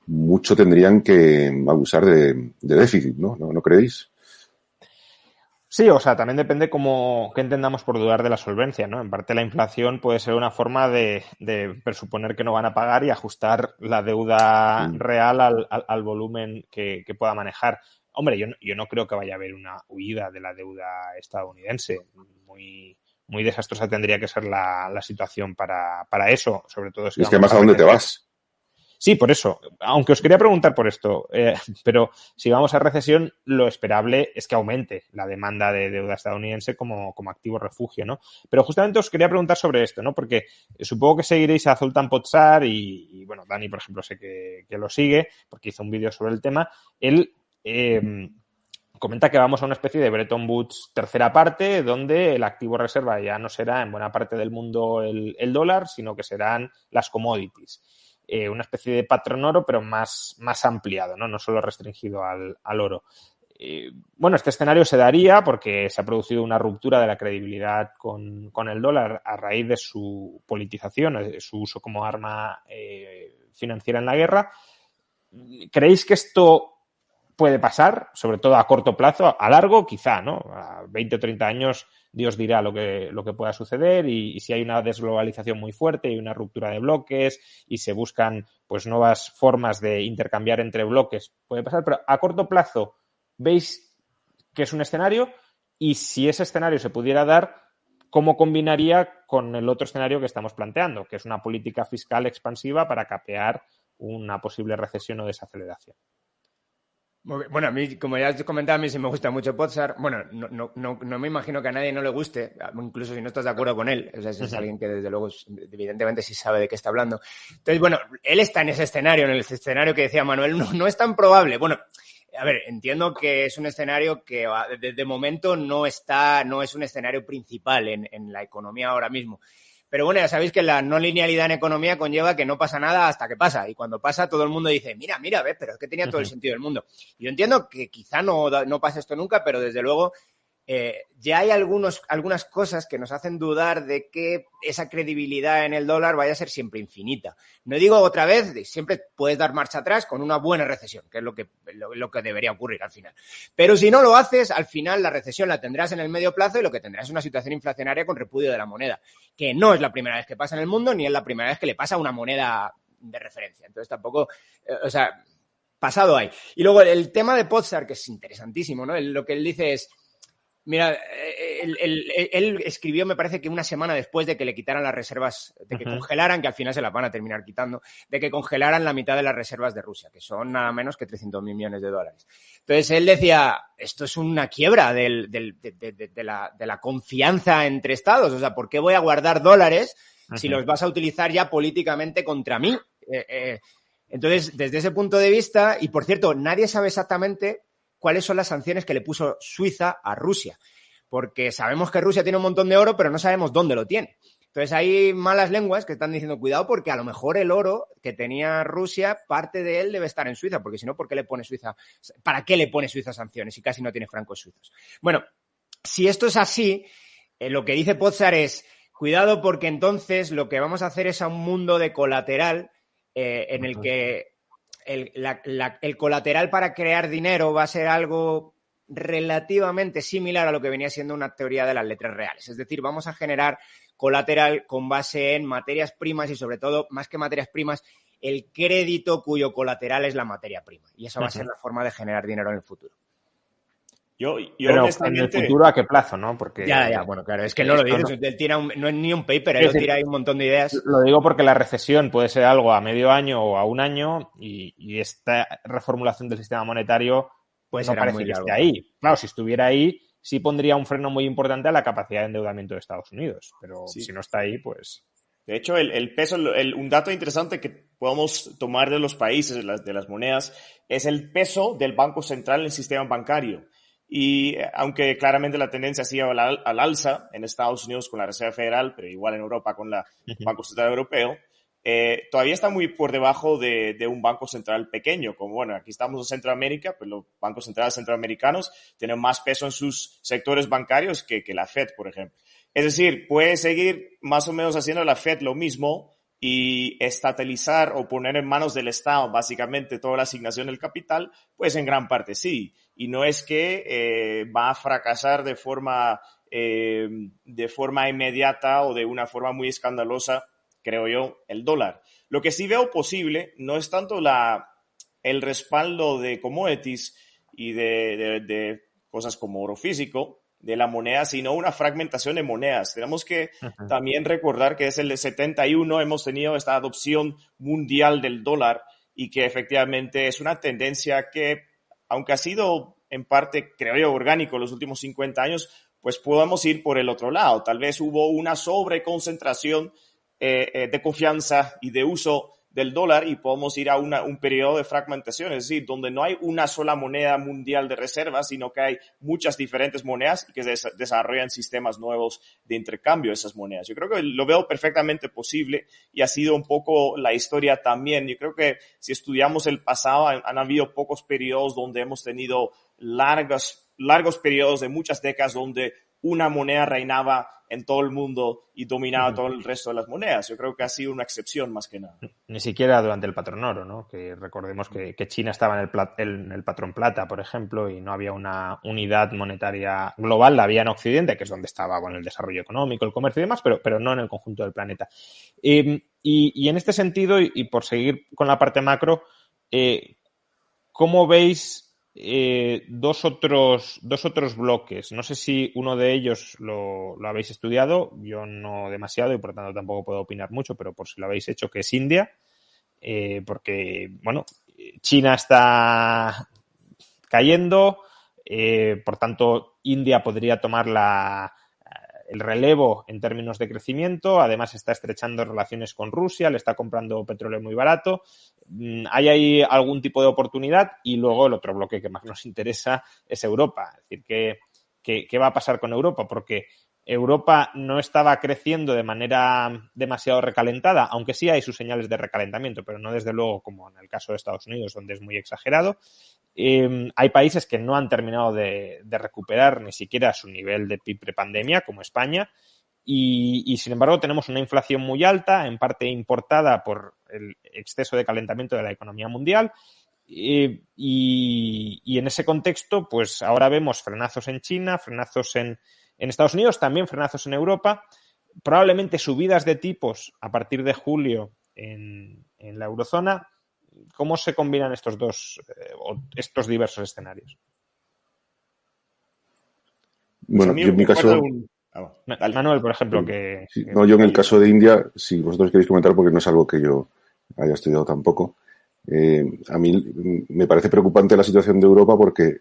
Mucho tendrían que abusar de déficit, ¿no? ¿No creéis? Sí, o sea, también depende qué entendamos por dudar de la solvencia, ¿no? En parte la inflación puede ser una forma de presuponer que no van a pagar y ajustar la deuda real al volumen que pueda manejar. Hombre, yo no creo que vaya a haber una huida de la deuda estadounidense. Muy desastrosa tendría que ser la situación para eso, sobre todo si es que vamos más a dónde te vas. Sí, por eso. Aunque os quería preguntar por esto, pero si vamos a recesión, lo esperable es que aumente la demanda de deuda estadounidense como activo refugio, ¿no? Pero justamente os quería preguntar sobre esto, ¿no? Porque supongo que seguiréis a Zoltán Pozsar y bueno, Dani, por ejemplo, sé que lo sigue porque hizo un vídeo sobre el tema. Él comenta que vamos a una especie de Bretton Woods tercera parte, donde el activo reserva ya no será en buena parte del mundo el dólar, sino que serán las commodities. Una especie de patrón oro, pero más ampliado, no solo restringido al oro. Bueno, este escenario se daría porque se ha producido una ruptura de la credibilidad con el dólar a raíz de su politización, de su uso como arma financiera en la guerra. ¿Creéis que esto puede pasar, sobre todo a corto plazo? A largo, quizá, ¿no? A 20 o 30 años Dios dirá lo que pueda suceder y si hay una desglobalización muy fuerte y una ruptura de bloques y se buscan pues nuevas formas de intercambiar entre bloques, puede pasar, pero a corto plazo veis que es un escenario y si ese escenario se pudiera dar, ¿cómo combinaría con el otro escenario que estamos planteando, que es una política fiscal expansiva para capear una posible recesión o desaceleración? Bueno, a mí, como ya has comentado, a mí sí me gusta mucho Pozsar. Bueno, no me imagino que a nadie no le guste, incluso si no estás de acuerdo con él. O sea, es alguien que desde luego, evidentemente, sí sabe de qué está hablando. Entonces, bueno, él está en ese escenario, en el escenario que decía Manuel, no es tan probable. Bueno, a ver, entiendo que es un escenario que de momento no es un escenario principal en la economía ahora mismo. Pero bueno, ya sabéis que la no linealidad en economía conlleva que no pasa nada hasta que pasa. Y cuando pasa, todo el mundo dice, mira, ves, pero es que tenía todo el sentido del mundo. Yo entiendo que quizá no pase esto nunca, pero desde luego ya hay algunas cosas que nos hacen dudar de que esa credibilidad en el dólar vaya a ser siempre infinita. No digo otra vez, siempre puedes dar marcha atrás con una buena recesión, que es lo que debería ocurrir al final. Pero si no lo haces, al final la recesión la tendrás en el medio plazo y lo que tendrás es una situación inflacionaria con repudio de la moneda, que no es la primera vez que pasa en el mundo, ni es la primera vez que le pasa a una moneda de referencia. Entonces tampoco, pasado hay. Y luego el tema de Pozsar, que es interesantísimo, ¿no? Lo que él dice es, mira, él escribió, me parece que una semana después de que le quitaran las reservas, de que congelaran, que al final se las van a terminar quitando, de que congelaran la mitad de las reservas de Rusia, que son nada menos que 300.000 millones de dólares. Entonces él decía, esto es una quiebra de la confianza entre estados. O sea, ¿por qué voy a guardar dólares si los vas a utilizar ya políticamente contra mí? Entonces, desde ese punto de vista, y por cierto, nadie sabe exactamente cuáles son las sanciones que le puso Suiza a Rusia, porque sabemos que Rusia tiene un montón de oro, pero no sabemos dónde lo tiene. Entonces hay malas lenguas que están diciendo, cuidado, porque a lo mejor el oro que tenía Rusia, parte de él debe estar en Suiza, porque si no, ¿para qué le pone Suiza sanciones si casi no tiene francos suizos? Bueno, si esto es así, lo que dice Pozsar es, cuidado porque entonces lo que vamos a hacer es a un mundo de colateral en el que el colateral para crear dinero va a ser algo relativamente similar a lo que venía siendo una teoría de las letras reales. Es decir, vamos a generar colateral con base en materias primas y, sobre todo, más que materias primas, el crédito cuyo colateral es la materia prima. Y esa va a ser la forma de generar dinero en el futuro. Yo Pero honestamente... en el futuro, ¿a qué plazo, no? Porque Ya, bueno, claro, es que no lo dices, él tira no es ni un paper, él lo tira ahí un montón de ideas. Lo digo porque la recesión puede ser algo a medio año o a un año y esta reformulación del sistema monetario Puede no ser parece muy que largo. esté ahí. Claro, si estuviera ahí, sí pondría un freno muy importante a la capacidad de endeudamiento de Estados Unidos, pero Sí. si no está ahí, pues... De hecho, el peso, un dato interesante que podemos tomar de los países, de las monedas, es el peso del Banco Central en el sistema bancario. Y aunque claramente la tendencia ha sido al alza en Estados Unidos con la Reserva Federal, pero igual en Europa con el Banco Central Europeo, todavía está muy por debajo de un banco central pequeño, como bueno, aquí estamos en Centroamérica, pues los bancos centrales centroamericanos tienen más peso en sus sectores bancarios que la Fed, por ejemplo. Es decir, puede seguir más o menos haciendo la Fed lo mismo y estatalizar o poner en manos del Estado básicamente toda la asignación del capital, pues en gran parte sí. Y no es que va a fracasar de forma inmediata o de una forma muy escandalosa, creo yo, el dólar. Lo que sí veo posible no es tanto el respaldo de commodities y de cosas como oro físico, de la moneda, sino una fragmentación de monedas. Tenemos que también recordar que desde el 71 hemos tenido esta adopción mundial del dólar y que efectivamente es una tendencia que, aunque ha sido en parte, creo yo, orgánico los últimos 50 años, pues podemos ir por el otro lado. Tal vez hubo una sobreconcentración de confianza y de uso del dólar y podemos ir a un periodo de fragmentación, es decir, donde no hay una sola moneda mundial de reserva, sino que hay muchas diferentes monedas y que se desarrollan sistemas nuevos de intercambio de esas monedas. Yo creo que lo veo perfectamente posible y ha sido un poco la historia también. Yo creo que si estudiamos el pasado, han habido pocos periodos donde hemos tenido largos periodos de muchas décadas donde una moneda reinaba en todo el mundo y dominaba todo el resto de las monedas. Yo creo que ha sido una excepción más que nada. Ni siquiera durante el patrón oro, ¿no? Que recordemos que China estaba en el patrón plata, por ejemplo, y no había una unidad monetaria global, la había en Occidente, que es donde estaba el desarrollo económico, el comercio y demás, pero no en el conjunto del planeta. Y en este sentido, y por seguir con la parte macro, ¿cómo veis dos otros bloques? No sé si uno de ellos lo habéis estudiado, yo no demasiado y por tanto tampoco puedo opinar mucho, pero por si lo habéis hecho, que es India, porque, bueno, China está cayendo, por tanto India podría tomar el relevo en términos de crecimiento, además está estrechando relaciones con Rusia, le está comprando petróleo muy barato. ¿Hay ahí algún tipo de oportunidad? Y luego el otro bloque que más nos interesa es Europa. Es decir, ¿qué va a pasar con Europa? Porque Europa no estaba creciendo de manera demasiado recalentada, aunque sí hay sus señales de recalentamiento, pero no desde luego como en el caso de Estados Unidos, donde es muy exagerado. Hay países que no han terminado de recuperar ni siquiera su nivel de PIB prepandemia, como España, y sin embargo tenemos una inflación muy alta, en parte importada por el exceso de calentamiento de la economía mundial, y en ese contexto, pues ahora vemos frenazos en China, frenazos en Estados Unidos, también frenazos en Europa, probablemente subidas de tipos a partir de julio en la eurozona. ¿Cómo se combinan estos diversos escenarios? Bueno, yo en mi caso... Manuel, por ejemplo, yo en el caso de India, si vosotros queréis comentar, porque no es algo que yo haya estudiado tampoco, a mí me parece preocupante la situación de Europa porque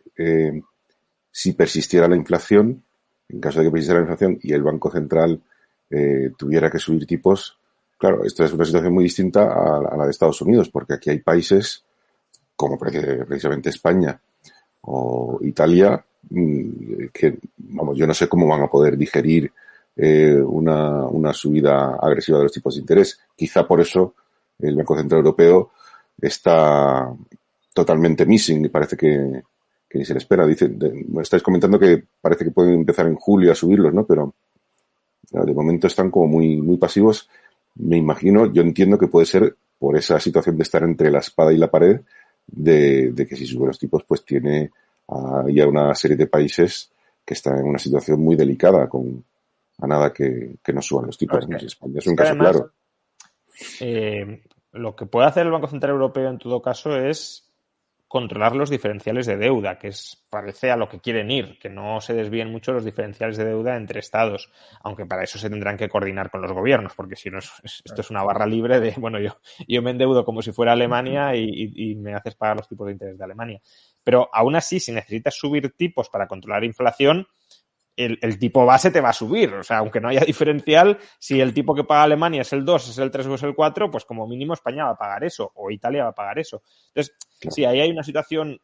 si persistiera la inflación, en caso de que persistiera la inflación y el Banco Central tuviera que subir tipos, claro, esto es una situación muy distinta a la de Estados Unidos, porque aquí hay países como precisamente España o Italia que, vamos, yo no sé cómo van a poder digerir una subida agresiva de los tipos de interés. Quizá por eso el Banco Central Europeo está totalmente missing y parece que ni se le espera. Estáis comentando que parece que pueden empezar en julio a subirlos, ¿no? Pero De momento están como muy pasivos. Me imagino, yo entiendo que puede ser por esa situación de estar entre la espada y la pared, de que si suben los tipos, pues tiene ya una serie de países que están en una situación muy delicada a nada que no suban los tipos. Es que, España es es un que caso además, claro. lo que puede hacer el Banco Central Europeo en todo caso es controlar los diferenciales de deuda, que parece a lo que quieren ir, que no se desvíen mucho los diferenciales de deuda entre estados, aunque para eso se tendrán que coordinar con los gobiernos, porque si no, esto es una barra libre de, bueno, yo me endeudo como si fuera Alemania y me haces pagar los tipos de interés de Alemania. Pero aún así, si necesitas subir tipos para controlar inflación, el tipo base te va a subir. O sea, aunque no haya diferencial, si el tipo que paga Alemania es el 2, es el 3 o es el 4, pues como mínimo España va a pagar eso o Italia va a pagar eso. Entonces, claro, sí, ahí hay una situación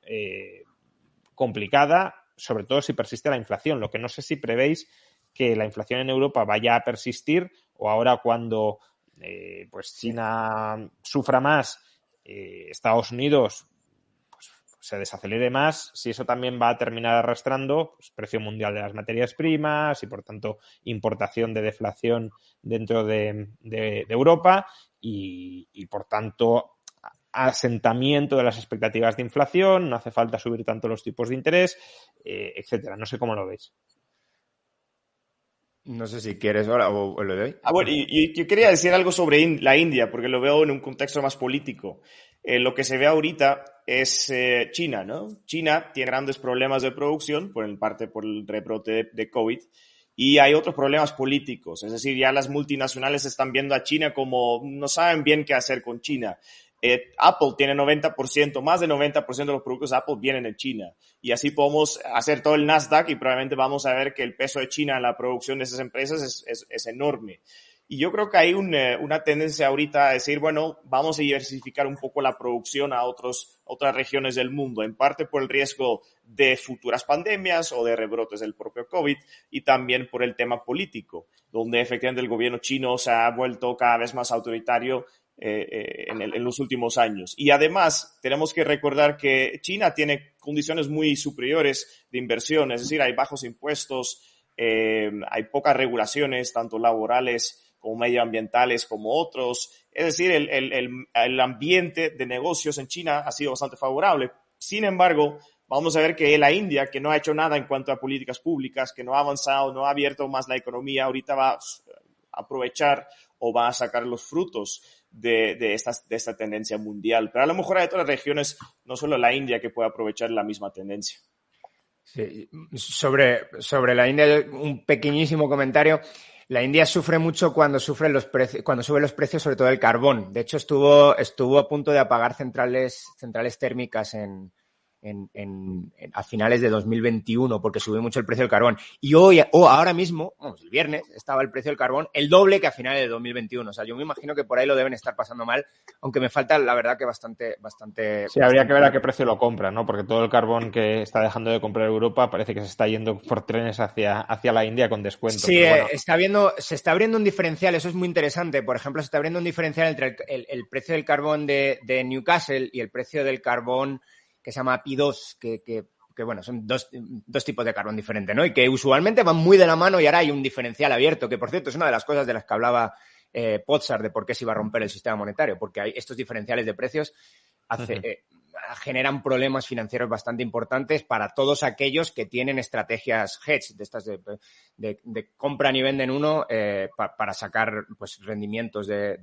complicada, sobre todo si persiste la inflación. Lo que no sé si prevéis que la inflación en Europa vaya a persistir o ahora cuando pues China sufra más, Estados Unidos se desacelere más, si eso también va a terminar arrastrando pues, precio mundial de las materias primas y, por tanto, importación de deflación dentro de Europa y, por tanto, asentamiento de las expectativas de inflación, no hace falta subir tanto los tipos de interés, etcétera. No sé cómo lo veis. No sé si quieres ahora o lo doy. Bueno, y yo quería decir algo sobre la India, porque lo veo en un contexto más político. Lo que se ve ahorita es China, ¿no? China tiene grandes problemas de producción, en parte por el rebrote de COVID, y hay otros problemas políticos. Es decir, ya las multinacionales están viendo a China como no saben bien qué hacer con China. Apple tiene 90%, más de 90% de los productos de Apple vienen de China. Y así podemos hacer todo el Nasdaq y probablemente vamos a ver que el peso de China en la producción de esas empresas es enorme. Y yo creo que hay una tendencia ahorita a decir, bueno, vamos a diversificar un poco la producción a otras regiones del mundo, en parte por el riesgo de futuras pandemias o de rebrotes del propio COVID y también por el tema político, donde efectivamente el gobierno chino se ha vuelto cada vez más autoritario en los últimos años. Y además tenemos que recordar que China tiene condiciones muy superiores de inversión, es decir, hay bajos impuestos, hay pocas regulaciones, tanto laborales como medioambientales como otros. Es decir, el ambiente de negocios en China ha sido bastante favorable. Sin embargo, vamos a ver que la India, que no ha hecho nada en cuanto a políticas públicas, que no ha avanzado, no ha abierto más la economía, ahorita va a aprovechar o va a sacar los frutos de esta tendencia mundial. Pero a lo mejor hay otras regiones, no solo la India, que puede aprovechar la misma tendencia. Sí. Sobre la India, un pequeñísimo comentario. La India sufre mucho cuando suben los precios, sobre todo del carbón. De hecho, estuvo a punto de apagar centrales térmicas a finales de 2021 porque subió mucho el precio del carbón. Y ahora mismo, el viernes, estaba el precio del carbón el doble que a finales de 2021. O sea, yo me imagino que por ahí lo deben estar pasando mal, aunque me falta, la verdad, que bastante. Sí, habría que ver a qué precio lo compran, ¿no? Porque todo el carbón que está dejando de comprar Europa parece que se está yendo por trenes hacia la India con descuento. Sí, pero bueno. se está abriendo un diferencial, eso es muy interesante. Por ejemplo, se está abriendo un diferencial entre el precio del carbón de Newcastle y el precio del carbón que se llama P2, que bueno, son dos tipos de carbón diferentes, ¿no? Y que usualmente van muy de la mano y ahora hay un diferencial abierto, que por cierto es una de las cosas de las que hablaba Potsdam de por qué se iba a romper el sistema monetario, porque hay estos diferenciales de precios generan problemas financieros bastante importantes para todos aquellos que tienen estrategias hedge, de estas de compran y venden uno para sacar pues rendimientos de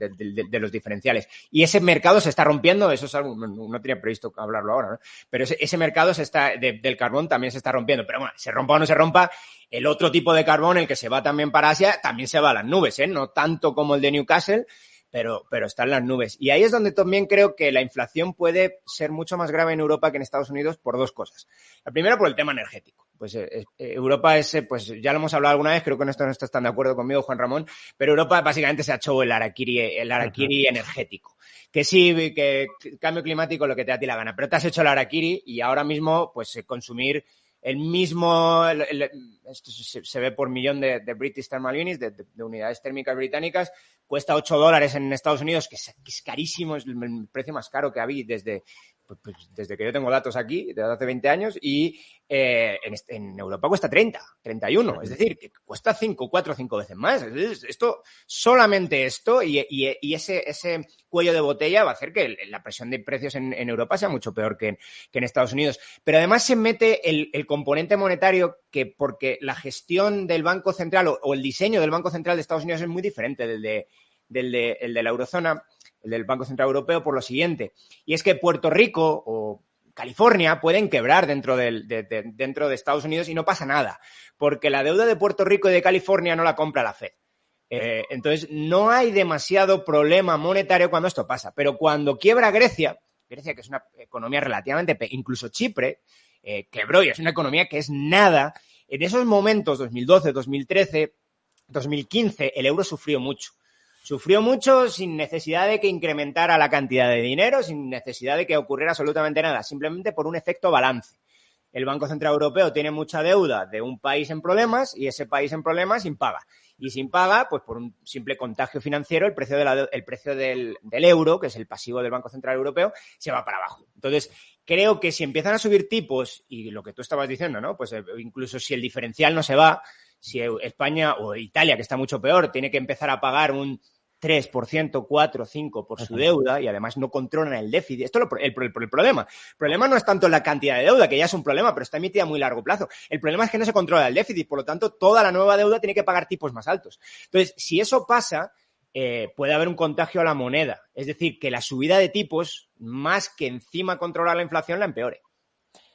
los diferenciales. Y ese mercado se está rompiendo, eso es algo, no tenía previsto hablarlo ahora, ¿no? Pero ese mercado del carbón también se está rompiendo. Pero bueno, se rompa o no se rompa, el otro tipo de carbón, el que se va también para Asia, también se va a las nubes, ¿eh? No tanto como el de Newcastle, pero está en las nubes. Y ahí es donde también creo que la inflación puede ser mucho más grave en Europa que en Estados Unidos por dos cosas. La primera, por el tema energético. Pues Europa pues ya lo hemos hablado alguna vez, creo que en esto no estás tan de acuerdo conmigo, Juan Ramón, pero Europa básicamente se ha hecho el harakiri energético. Que sí, que cambio climático lo que te da a ti la gana, pero te has hecho el harakiri y ahora mismo pues consumir el mismo, esto se ve por millón de British Thermal Units, de unidades térmicas británicas, cuesta $8 en Estados Unidos, que es carísimo, es el precio más caro que había desde desde que yo tengo datos aquí, desde hace 20 años, y en Europa cuesta 30, 31. Es decir, que cuesta 4 o 5 veces más. Esto, solamente esto y ese cuello de botella va a hacer que la presión de precios en Europa sea mucho peor que en Estados Unidos. Pero además se mete el componente monetario porque la gestión del Banco Central o el diseño del Banco Central de Estados Unidos es muy diferente del de la eurozona, el del Banco Central Europeo, por lo siguiente. Y es que Puerto Rico o California pueden quebrar dentro de Estados Unidos y no pasa nada, porque la deuda de Puerto Rico y de California no la compra la Fed. Entonces, no hay demasiado problema monetario cuando esto pasa. Pero cuando quiebra Grecia, que es una economía relativamente, incluso Chipre, quebró y es una economía que es nada, en esos momentos, 2012, 2013, 2015, el euro sufrió mucho. Sufrió mucho sin necesidad de que incrementara la cantidad de dinero, sin necesidad de que ocurriera absolutamente nada, simplemente por un efecto balance. El Banco Central Europeo tiene mucha deuda de un país en problemas y ese país en problemas impaga. Y sin paga, pues por un simple contagio financiero, el precio del euro, que es el pasivo del Banco Central Europeo, se va para abajo. Entonces, creo que si empiezan a subir tipos, y lo que tú estabas diciendo, ¿no? Pues incluso si el diferencial no se va, si España o Italia, que está mucho peor, tiene que empezar a pagar un 3%, 4%, 5% por su deuda y además no controlan el déficit. Esto es el problema. El problema no es tanto la cantidad de deuda, que ya es un problema, pero está emitida a muy largo plazo. El problema es que no se controla el déficit, por lo tanto, toda la nueva deuda tiene que pagar tipos más altos. Entonces, si eso pasa, puede haber un contagio a la moneda. Es decir, que la subida de tipos, más que encima controlar la inflación, la empeore.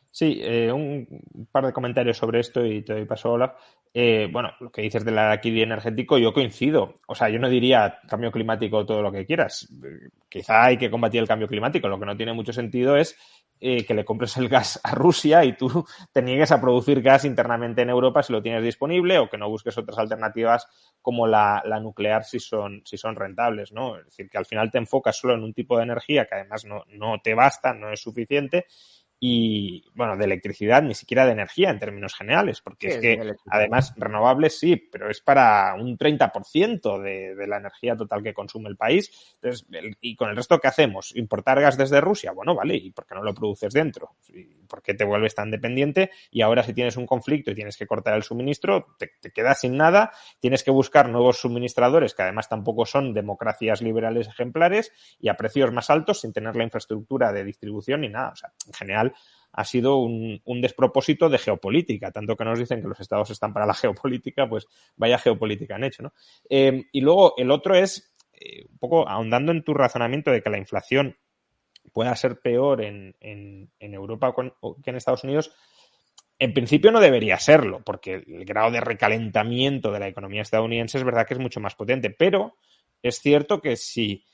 Sí, un par de comentarios sobre esto y te doy paso, Olaf. Bueno, lo que dices del alquiler energético, yo coincido. O sea, yo no diría cambio climático todo lo que quieras. Quizá hay que combatir el cambio climático. Lo que no tiene mucho sentido es que le compres el gas a Rusia y tú te niegues a producir gas internamente en Europa si lo tienes disponible, o que no busques otras alternativas como la nuclear si son rentables, ¿no? Es decir, que al final te enfocas solo en un tipo de energía que además no te basta, no es suficiente. Y, bueno, de electricidad, ni siquiera de energía en términos generales, porque es que, además, renovables sí, pero es para un 30% de la energía total que consume el país. Entonces, ¿y con el resto qué hacemos? ¿Importar gas desde Rusia? Bueno, vale, ¿y por qué no lo produces dentro? ¿Por qué te vuelves tan dependiente? Y ahora, si tienes un conflicto y tienes que cortar el suministro, te quedas sin nada, tienes que buscar nuevos suministradores, que además tampoco son democracias liberales ejemplares, y a precios más altos sin tener la infraestructura de distribución ni nada. O sea, en general, ha sido un despropósito de geopolítica, tanto que nos dicen que los estados están para la geopolítica, pues vaya geopolítica han hecho, ¿no? Y luego el otro es, un poco ahondando en tu razonamiento de que la inflación pueda ser peor en Europa que en Estados Unidos. En principio no debería serlo, porque el grado de recalentamiento de la economía estadounidense es verdad que es mucho más potente, pero es cierto que si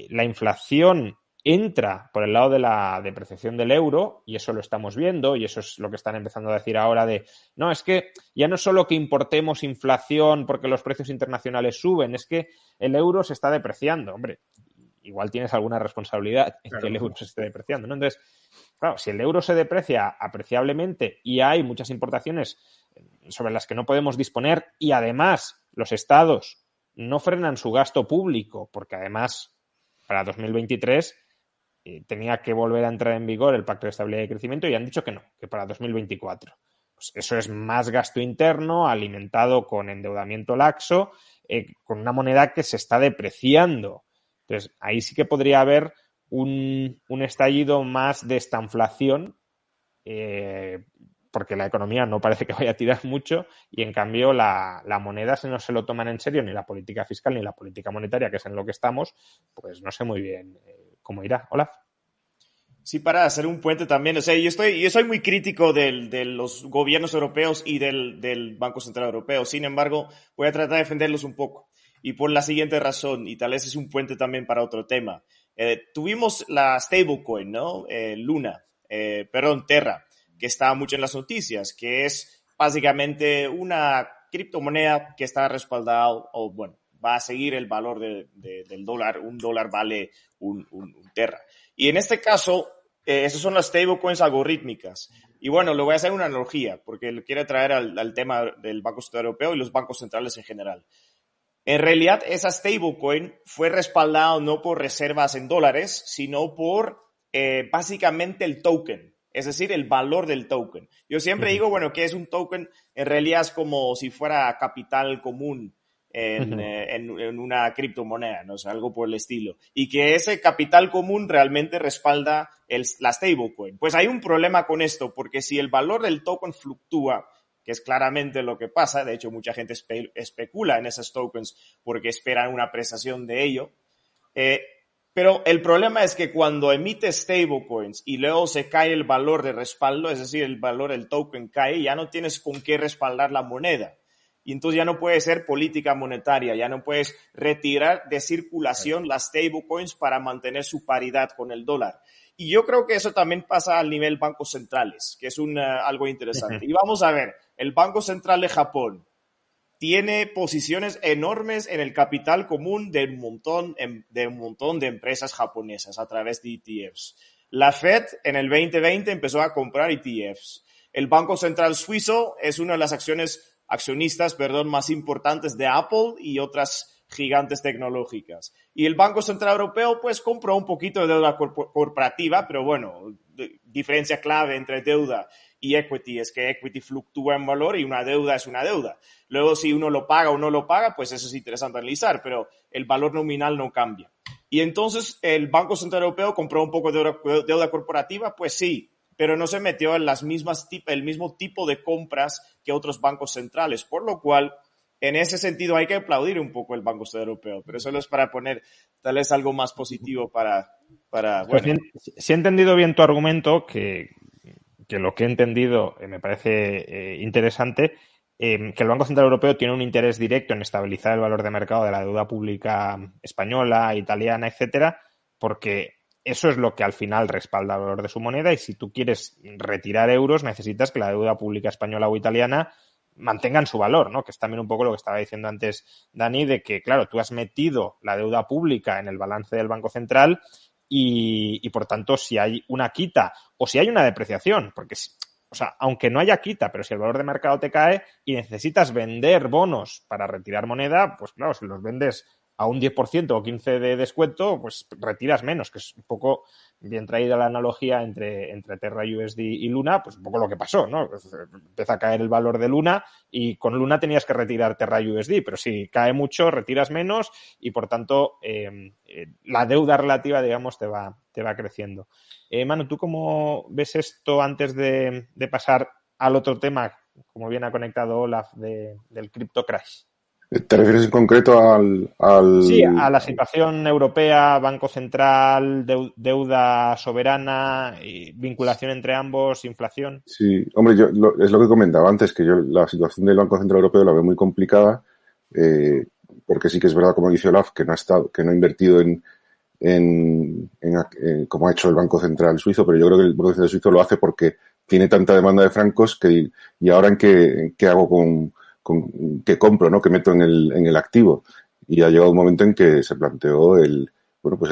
la inflación entra por el lado de la depreciación del euro, y eso lo estamos viendo, y eso es lo que están empezando a decir ahora de, no, es que ya no es solo que importemos inflación porque los precios internacionales suben, es que el euro se está depreciando. Hombre, igual tienes alguna responsabilidad en que el euro se esté depreciando, ¿no? Entonces, claro, si el euro se deprecia apreciablemente y hay muchas importaciones sobre las que no podemos disponer y además los estados no frenan su gasto público, porque además para 2023 tenía que volver a entrar en vigor el Pacto de Estabilidad y Crecimiento y han dicho que no, que para 2024. Pues eso es más gasto interno alimentado con endeudamiento laxo, con una moneda que se está depreciando. Entonces, ahí sí que podría haber un estallido más de estanflación, porque la economía no parece que vaya a tirar mucho y, en cambio, la moneda, si no se lo toman en serio ni la política fiscal ni la política monetaria, que es en lo que estamos, pues no sé muy bien cómo irá. Olaf. Sí, para hacer un puente también, o sea, yo soy muy crítico de los gobiernos europeos y del Banco Central Europeo. Sin embargo, voy a tratar de defenderlos un poco. Y por la siguiente razón, y tal vez es un puente también para otro tema. Tuvimos la stablecoin, ¿no? Terra, que está mucho en las noticias, que es básicamente una criptomoneda que está respaldada, o bueno, va a seguir el valor del dólar. Un dólar vale un Terra. Y en este caso, esas son las stablecoins algorítmicas. Y bueno, le voy a hacer una analogía, porque lo quiero traer al tema del Banco Central Europeo y los bancos centrales en general. En realidad, esa stablecoin fue respaldada no por reservas en dólares, sino por básicamente el token, es decir, el valor del token. Yo siempre digo, bueno, ¿qué es un token? En realidad es como si fuera capital común en una criptomoneda, ¿no? O sea, algo por el estilo. Y que ese capital común realmente respalda la stablecoin. Pues hay un problema con esto, porque si el valor del token fluctúa, que es claramente lo que pasa, de hecho mucha gente especula en esos tokens porque esperan una apreciación de ello, pero el problema es que cuando emite stablecoins y luego se cae el valor de respaldo, es decir, el valor del token cae, ya no tienes con qué respaldar la moneda. Y entonces ya no puede ser política monetaria, ya no puedes retirar de circulación las stablecoins para mantener su paridad con el dólar. Y yo creo que eso también pasa al nivel bancos centrales, que es algo interesante. Y vamos a ver, el Banco Central de Japón tiene posiciones enormes en el capital común de un montón de empresas japonesas a través de ETFs. La Fed en el 2020 empezó a comprar ETFs. El Banco Central Suizo es una de las accionistas más importantes de Apple y otras gigantes tecnológicas. Y el Banco Central Europeo pues compró un poquito de deuda corporativa, pero bueno, diferencia clave entre deuda y equity es que equity fluctúa en valor y una deuda es una deuda. Luego, si uno lo paga o no lo paga, pues eso es interesante analizar, pero el valor nominal no cambia. Y entonces, ¿el Banco Central Europeo compró un poco de deuda corporativa? Pues sí, pero no se metió en el mismo tipo de compras que otros bancos centrales, por lo cual, en ese sentido, hay que aplaudir un poco el Banco Central Europeo, pero solo es para poner tal vez algo más positivo para bueno. Si he entendido bien tu argumento, que lo que he entendido me parece interesante, que el Banco Central Europeo tiene un interés directo en estabilizar el valor de mercado de la deuda pública española, italiana, etcétera, porque eso es lo que al final respalda el valor de su moneda y si tú quieres retirar euros necesitas que la deuda pública española o italiana mantengan su valor, ¿no? Que es también un poco lo que estaba diciendo antes Dani, de que, claro, tú has metido la deuda pública en el balance del Banco Central y por tanto, si hay una quita o si hay una depreciación, porque, o sea, aunque no haya quita, pero si el valor de mercado te cae y necesitas vender bonos para retirar moneda, pues claro, si los vendes a un 10% o 15% de descuento, pues retiras menos, que es un poco bien traída la analogía entre Terra USD y Luna, pues un poco lo que pasó, ¿no? Pues empieza a caer el valor de Luna y con Luna tenías que retirar Terra USD, pero si cae mucho, retiras menos y por tanto la deuda relativa, digamos, te va creciendo. Manu, ¿tú cómo ves esto antes de pasar al otro tema, como bien ha conectado Olaf, del crypto crash? ¿Te refieres en concreto Sí, a la situación europea, Banco Central, deuda soberana, y vinculación entre ambos, inflación? Sí, hombre, es lo que comentaba antes, que yo la situación del Banco Central Europeo la veo muy complicada, porque sí que es verdad, como dice Olaf, que no ha invertido como ha hecho el Banco Central Suizo, pero yo creo que el Banco Central Suizo lo hace porque tiene tanta demanda de francos y ahora en qué hago con qué compro, ¿no? Que meto en el activo. Y ha llegado un momento en que se planteó el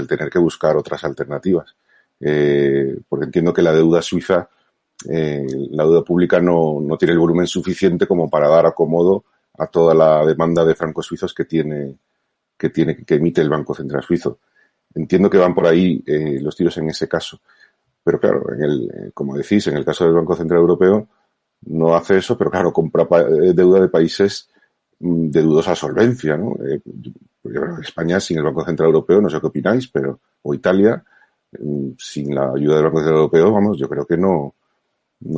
tener que buscar otras alternativas. Porque entiendo que la deuda suiza, la deuda pública no tiene el volumen suficiente como para dar acomodo a toda la demanda de francos suizos que emite el Banco Central Suizo. Entiendo que van por ahí los tiros en ese caso. Pero claro, como decís, en el caso del Banco Central Europeo, no hace eso, pero claro, compra deuda de países de dudosa solvencia, ¿no? Yo creo que España sin el Banco Central Europeo, no sé qué opináis, o Italia, sin la ayuda del Banco Central Europeo, vamos, yo creo que no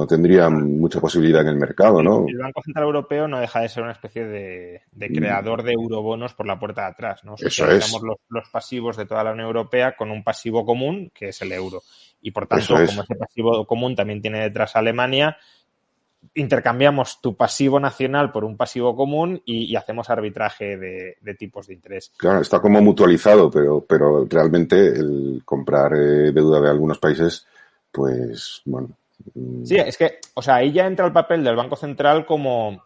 tendría mucha posibilidad en el mercado, ¿no? El Banco Central Europeo no deja de ser una especie de creador de eurobonos por la puerta de atrás, ¿no? Socializamos los pasivos de toda la Unión Europea con un pasivo común, que es el euro. Y por tanto, como ese pasivo común también tiene detrás a Alemania, intercambiamos tu pasivo nacional por un pasivo común y hacemos arbitraje de tipos de interés. Claro, está como mutualizado, pero realmente el comprar deuda de algunos países, pues, bueno. Sí, es que, o sea, ahí ya entra el papel del Banco Central como,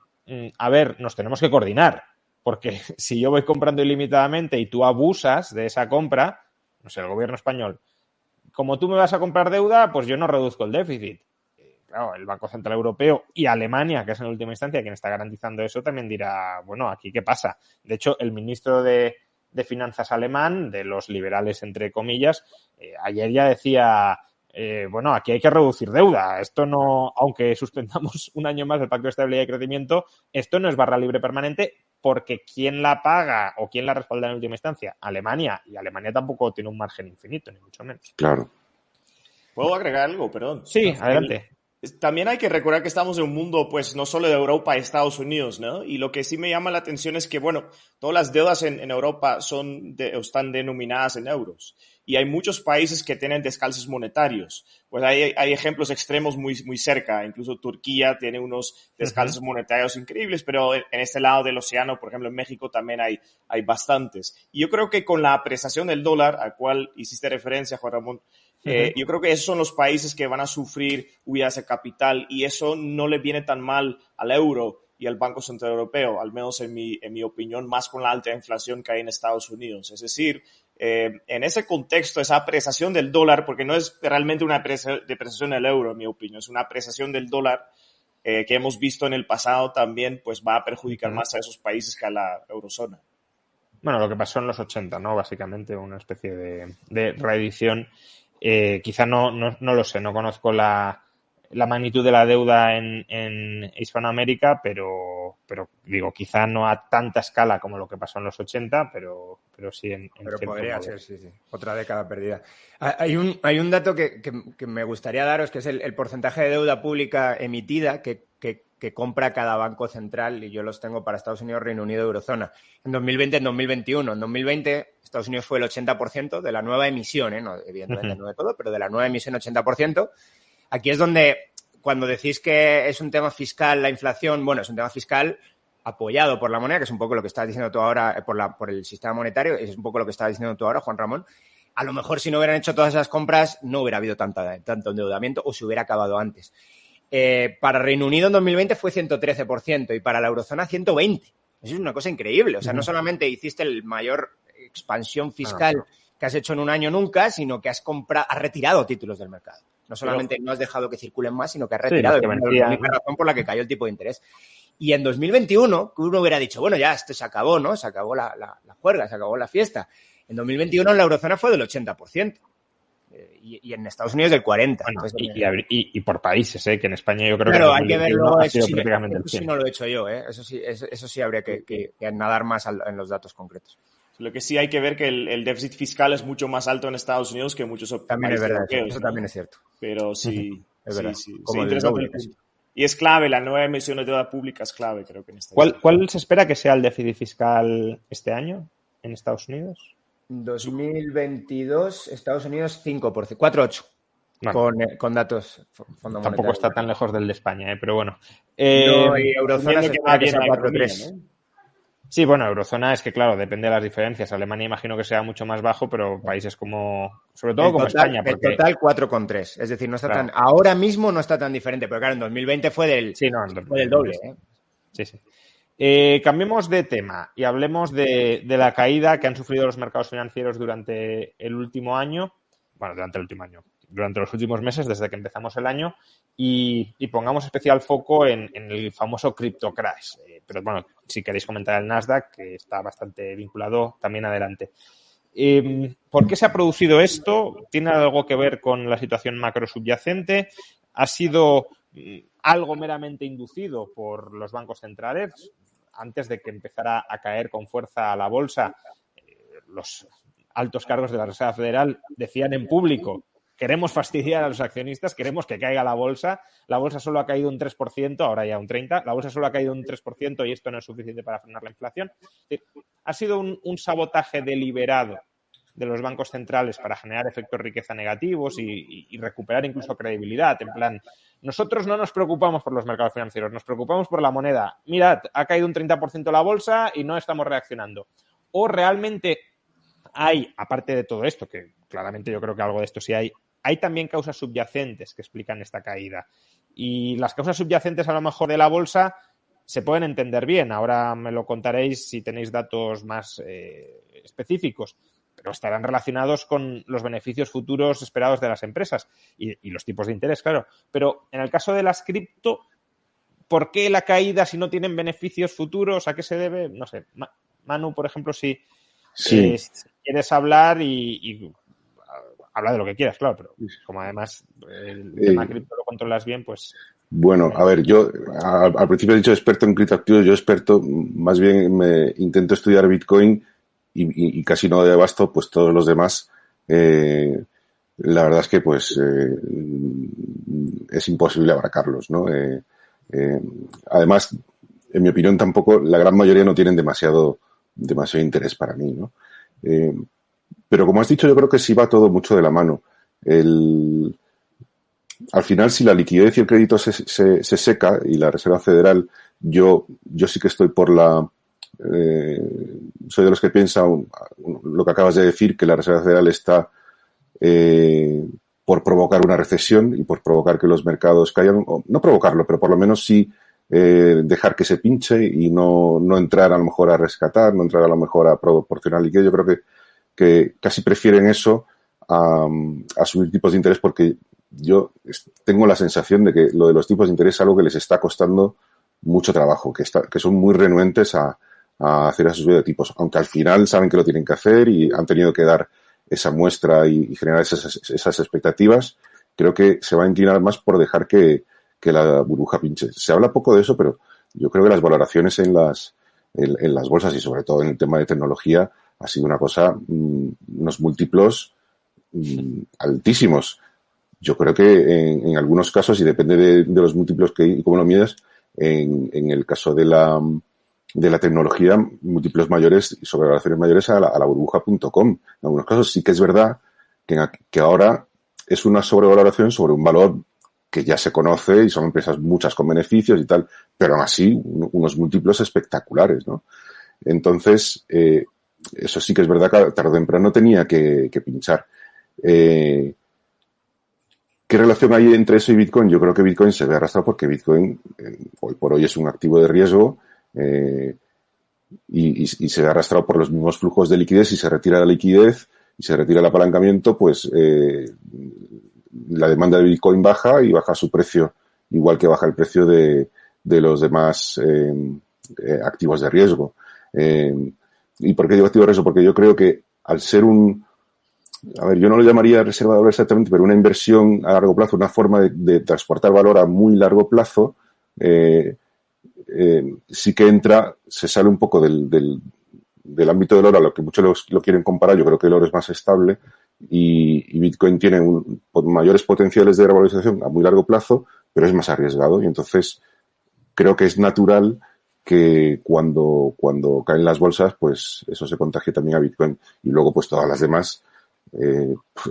a ver, nos tenemos que coordinar, porque si yo voy comprando ilimitadamente y tú abusas de esa compra, no sé, el gobierno español, como tú me vas a comprar deuda, pues yo no reduzco el déficit. Claro, el Banco Central Europeo y Alemania, que es en última instancia quien está garantizando eso, también dirá, bueno, ¿aquí qué pasa? De hecho, el ministro de de finanzas alemán, de los liberales, entre comillas, ayer ya decía, bueno, aquí hay que reducir deuda. Esto no, aunque suspendamos un año más el Pacto de Estabilidad y Crecimiento, esto no es barra libre permanente, porque ¿quién la paga o quién la respalda en última instancia? Alemania. Y Alemania tampoco tiene un margen infinito, ni mucho menos. Claro. ¿Puedo agregar algo? Perdón. Sí, adelante. También hay que recordar que estamos en un mundo, pues, no solo de Europa y Estados Unidos, ¿no? Y lo que sí me llama la atención es que, bueno, todas las deudas en Europa están denominadas en euros. Y hay muchos países que tienen descalces monetarios. Pues hay ejemplos extremos muy, muy cerca. Incluso Turquía tiene unos descalces monetarios increíbles, pero en este lado del océano, por ejemplo, en México también hay bastantes. Y yo creo que con la apreciación del dólar, al cual hiciste referencia, Juan Ramón, yo creo que esos son los países que van a sufrir huidas de capital y eso no le viene tan mal al euro y al Banco Central Europeo, al menos en mi opinión, más con la alta inflación que hay en Estados Unidos. Es decir, en ese contexto, esa apreciación del dólar, porque no es realmente una depreciación del euro, en mi opinión, es una apreciación del dólar que hemos visto en el pasado también, pues va a perjudicar más a esos países que a la eurozona. Bueno, lo que pasó en los 80, ¿no? Básicamente una especie de reedición. Quizá no lo sé, no conozco la magnitud de la deuda en Hispanoamérica, pero digo, quizá no a tanta escala como lo que pasó en los 80, pero sí en pero cierto podría modo. ser, sí. Otra década perdida. Hay un dato que me gustaría daros, que es el porcentaje de deuda pública emitida que compra cada banco central, y yo los tengo para Estados Unidos, Reino Unido, Eurozona. En 2020, en 2021. En 2020, Estados Unidos fue el 80% de la nueva emisión, no, evidentemente no de todo, pero de la nueva emisión 80%. Aquí es donde, cuando decís que es un tema fiscal la inflación, bueno, es un tema fiscal apoyado por la moneda, que es un poco lo que estás diciendo tú ahora, por el sistema monetario, es un poco lo que estabas diciendo tú ahora, Juan Ramón. A lo mejor si no hubieran hecho todas esas compras no hubiera habido tanto endeudamiento o se hubiera acabado antes. Para Reino Unido en 2020 fue 113% y para la eurozona 120%. Eso es una cosa increíble. O sea, no solamente hiciste el mayor expansión fiscal que has hecho en un año nunca, sino que has retirado títulos del mercado. No solamente no has dejado que circulen más, sino que has retirado. Sí, la única razón por la que cayó el tipo de interés. Y en 2021, que uno hubiera dicho, bueno, ya esto se acabó, ¿no? Se acabó la juerga, se acabó la fiesta. En 2021 en la eurozona fue del 80%. Y en Estados Unidos del 40%. Bueno, y por países, que en España yo creo que hay que verlo, ha sido prácticamente el 100%. Eso sí no lo he hecho yo, Eso sí habría que nadar más en los datos concretos. Lo que sí hay que ver que el déficit fiscal es mucho más alto en Estados Unidos que en muchos otros países europeos. Eso ¿no? También es cierto. Pero sí, es verdad. Sí. Como el doble. Y es clave, la nueva emisión de deuda pública es clave, creo que en Estados Unidos. ¿Cuál se espera que sea el déficit fiscal este año en Estados Unidos? 2022, Estados Unidos 5%, 4,8%. Bueno, con datos fundamentales. Tampoco está tan lejos del de España, pero bueno. No, y eurozona se espera que sea 4,3%. ¿no? Sí, bueno, eurozona es que, claro, depende de las diferencias. Alemania imagino que sea mucho más bajo, pero países como, sobre todo como España. Porque... El total 4,3%. Es decir, no está tan, ahora mismo no está tan diferente, pero claro, en 2020 fue del doble. Sí. Cambiemos de tema y hablemos de la caída que han sufrido los mercados financieros durante el último año. Bueno, durante los últimos meses, desde que empezamos el año, y pongamos especial foco en el famoso crypto crash. Pero bueno, si queréis comentar el Nasdaq, que está bastante vinculado, también adelante. ¿Por qué se ha producido esto? ¿Tiene algo que ver con la situación macro subyacente? ¿Ha sido algo meramente inducido por los bancos centrales? Antes de que empezara a caer con fuerza a la bolsa, los altos cargos de la Reserva Federal decían en público: queremos fastidiar a los accionistas, queremos que caiga la bolsa. La bolsa solo ha caído un 3%, ahora ya un 30%. La bolsa solo ha caído un 3% y esto no es suficiente para frenar la inflación. Ha sido un sabotaje deliberado de los bancos centrales para generar efectos riqueza negativos y recuperar incluso credibilidad. En plan, nosotros no nos preocupamos por los mercados financieros, nos preocupamos por la moneda. Mirad, ha caído un 30% la bolsa y no estamos reaccionando. O realmente hay, aparte de todo esto, que claramente yo creo que algo de esto sí hay también causas subyacentes que explican esta caída. Y las causas subyacentes a lo mejor de la bolsa se pueden entender bien. Ahora me lo contaréis si tenéis datos más específicos, pero estarán relacionados con los beneficios futuros esperados de las empresas y los tipos de interés, claro. Pero en el caso de las cripto, ¿por qué la caída si no tienen beneficios futuros? ¿A qué se debe? No sé. Manu, por ejemplo, si Sí. Si quieres hablar y habla de lo que quieras, claro, pero como además el tema cripto lo controlas bien, pues... Bueno, a ver, yo al principio he dicho experto en criptoactivos, yo experto, más bien me intento estudiar Bitcoin y casi no de abasto, pues todos los demás. La verdad es que pues es imposible abarcarlos, ¿no? Además, en mi opinión tampoco, la gran mayoría no tienen demasiado interés para mí, ¿no? Pero como has dicho, yo creo que sí va todo mucho de la mano. Al final, si la liquidez y el crédito se seca y la Reserva Federal, yo sí que estoy soy de los que piensan lo que acabas de decir, que la Reserva Federal está por provocar una recesión y por provocar que los mercados caigan, o no provocarlo, pero por lo menos sí dejar que se pinche y no entrar a lo mejor a rescatar, no entrar a lo mejor a proporcionar liquidez. Yo creo que casi prefieren eso a subir tipos de interés, porque yo tengo la sensación de que lo de los tipos de interés es algo que les está costando mucho trabajo, que son muy renuentes a hacer esa subida de tipos, aunque al final saben que lo tienen que hacer y han tenido que dar esa muestra y generar esas expectativas. Creo que se va a inclinar más por dejar que la burbuja pinche. Se habla poco de eso, pero yo creo que las valoraciones en las bolsas y sobre todo en el tema de tecnología ha sido una cosa, unos múltiplos altísimos. Yo creo que en algunos casos, y depende de los múltiplos y cómo lo mides, en el caso de la tecnología, múltiplos mayores y sobrevaloraciones mayores a la burbuja.com. En algunos casos sí que es verdad que ahora es una sobrevaloración sobre un valor que ya se conoce y son empresas muchas con beneficios y tal, pero aún así unos múltiplos espectaculares, ¿no? Entonces, eso sí que es verdad que tarde o temprano tenía que pinchar. ¿Qué relación hay entre eso y Bitcoin? Yo creo que Bitcoin se ve arrastrado porque Bitcoin hoy por hoy es un activo de riesgo y se ve arrastrado por los mismos flujos de liquidez. Si se retira la liquidez y se retira el apalancamiento, pues la demanda de Bitcoin baja y baja su precio, igual que baja el precio de los demás activos de riesgo. ¿Y por qué digo activo de riesgo? Porque yo creo que al ser yo no lo llamaría reserva de valor exactamente, pero una inversión a largo plazo, una forma de transportar valor a muy largo plazo, sí que se sale un poco del ámbito del oro a lo que muchos lo quieren comparar. Yo creo que el oro es más estable y Bitcoin tiene mayores potenciales de revalorización a muy largo plazo, pero es más arriesgado y entonces creo que es natural que cuando caen las bolsas, pues eso se contagie también a Bitcoin y luego pues todas las demás.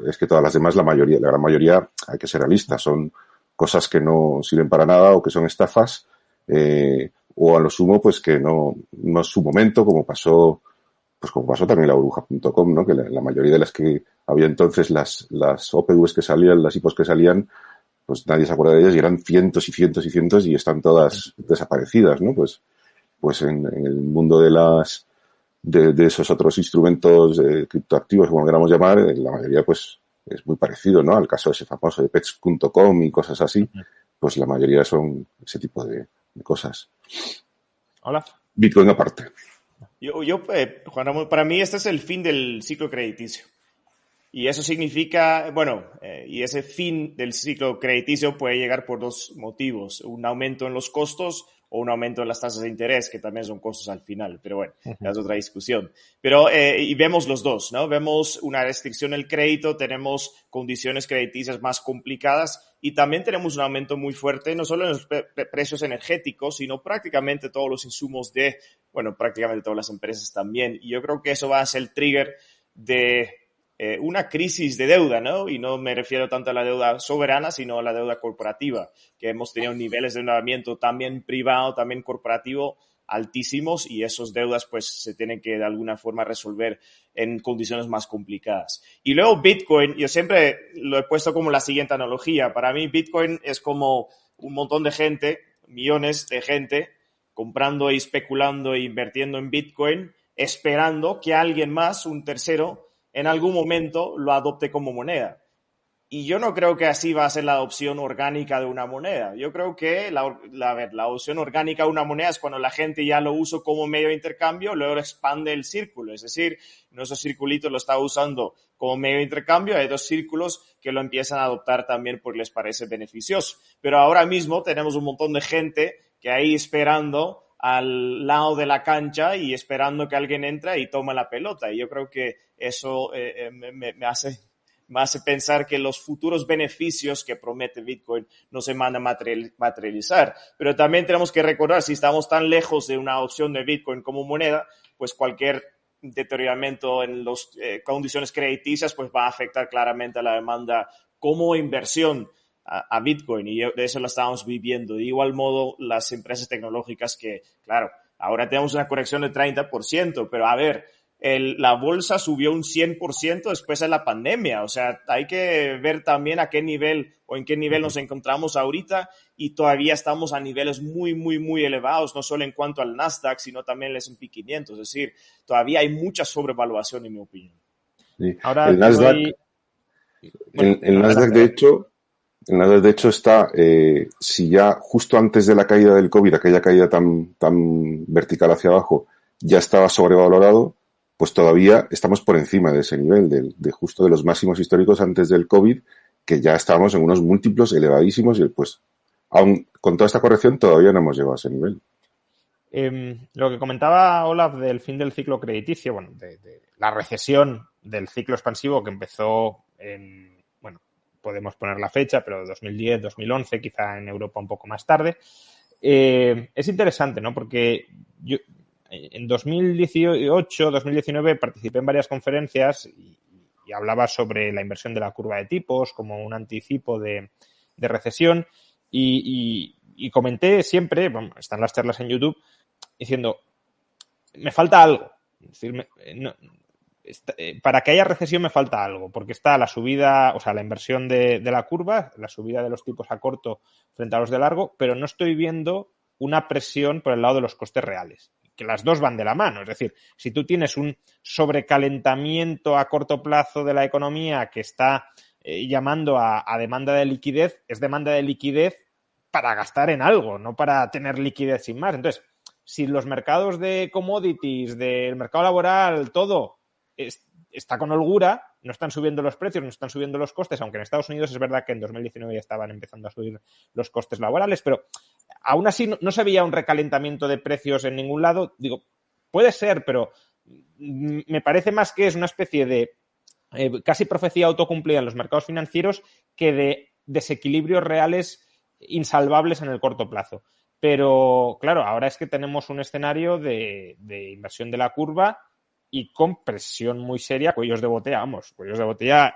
Es que todas las demás, la gran mayoría, hay que ser realistas, son cosas que no sirven para nada o que son estafas, o a lo sumo, pues que no es su momento, como pasó también la burbuja.com, ¿no? Que la mayoría de las que había entonces, las OPVs que salían, las IPOs que salían, pues nadie se acuerda de ellas y eran cientos y cientos y cientos y están todas desaparecidas, ¿no? Pues en el mundo de esos otros instrumentos criptoactivos, como queramos llamar, la mayoría pues es muy parecido, ¿no? Al caso ese famoso de pets.com y cosas así, pues la mayoría son ese tipo de cosas. Hola. Bitcoin aparte. Juan Ramón, para mí este es el fin del ciclo crediticio. Y eso significa, y ese fin del ciclo crediticio puede llegar por dos motivos: un aumento en los costos o un aumento en las tasas de interés, que también son costos al final, pero bueno, ya es otra discusión. Pero, y vemos los dos, ¿no? Vemos una restricción del crédito, tenemos condiciones crediticias más complicadas y también tenemos un aumento muy fuerte, no solo en los precios energéticos, sino prácticamente todos los insumos prácticamente todas las empresas también. Y yo creo que eso va a ser el trigger de una crisis de deuda, ¿no? Y no me refiero tanto a la deuda soberana, sino a la deuda corporativa, que hemos tenido niveles de endeudamiento también privado, también corporativo, altísimos, y esas deudas pues se tienen que de alguna forma resolver en condiciones más complicadas. Y luego Bitcoin, yo siempre lo he puesto como la siguiente analogía. Para mí Bitcoin es como un montón de gente, millones de gente, comprando y especulando e invirtiendo en Bitcoin, esperando que alguien más, un tercero, en algún momento lo adopte como moneda. Y yo no creo que así va a ser la adopción orgánica de una moneda. Yo creo que la adopción orgánica de una moneda es cuando la gente ya lo usa como medio de intercambio, luego expande el círculo. Es decir, nuestro circulito lo está usando como medio de intercambio, hay 2 círculos que lo empiezan a adoptar también porque les parece beneficioso. Pero ahora mismo tenemos un montón de gente que ahí esperando al lado de la cancha y esperando que alguien entre y tome la pelota. Y yo creo que eso me hace pensar que los futuros beneficios que promete Bitcoin no se van a materializar. Pero también tenemos que recordar, si estamos tan lejos de una adopción de Bitcoin como moneda, pues cualquier deterioramiento en las condiciones crediticias pues va a afectar claramente a la demanda como inversión a Bitcoin, y de eso lo estamos viviendo. De igual modo, las empresas tecnológicas que, claro, ahora tenemos una corrección de 30%, pero a ver, la bolsa subió un 100% después de la pandemia. O sea, hay que ver también a qué nivel o en qué nivel nos encontramos ahorita, y todavía estamos a niveles muy, muy, muy elevados, no solo en cuanto al Nasdaq, sino también el S&P 500. Es decir, todavía hay mucha sobrevaluación, en mi opinión. Sí. Ahora el Nasdaq, el Nasdaq, de hecho, está, si ya justo antes de la caída del COVID, aquella caída tan vertical hacia abajo, ya estaba sobrevalorado, pues todavía estamos por encima de ese nivel, de justo de los máximos históricos antes del COVID, que ya estábamos en unos múltiplos elevadísimos, y pues aún con toda esta corrección todavía no hemos llegado a ese nivel. Lo que comentaba Olaf del fin del ciclo crediticio, bueno, de la recesión del ciclo expansivo que empezó en, bueno, podemos poner la fecha, pero 2010, 2011, quizá en Europa un poco más tarde, es interesante, ¿no? Porque yo en 2018, 2019 participé en varias conferencias y hablaba sobre la inversión de la curva de tipos como un anticipo de recesión, y comenté siempre, bueno, están las charlas en YouTube, diciendo, me falta algo. Es decir, para que haya recesión me falta algo, porque está la subida, o sea, la inversión de la curva, la subida de los tipos a corto frente a los de largo, pero no estoy viendo una presión por el lado de los costes reales, que las dos van de la mano. Es decir, si tú tienes un sobrecalentamiento a corto plazo de la economía que está llamando a demanda de liquidez, es demanda de liquidez para gastar en algo, no para tener liquidez sin más. Entonces, si los mercados de commodities, del mercado laboral, todo está con holgura, no están subiendo los precios, no están subiendo los costes, aunque en Estados Unidos es verdad que en 2019 ya estaban empezando a subir los costes laborales, pero aún así no se veía un recalentamiento de precios en ningún lado. Digo, puede ser, pero me parece más que es una especie de casi profecía autocumplida en los mercados financieros que de desequilibrios reales insalvables en el corto plazo. Pero, claro, ahora es que tenemos un escenario de inversión de la curva y con presión muy seria, cuellos de botella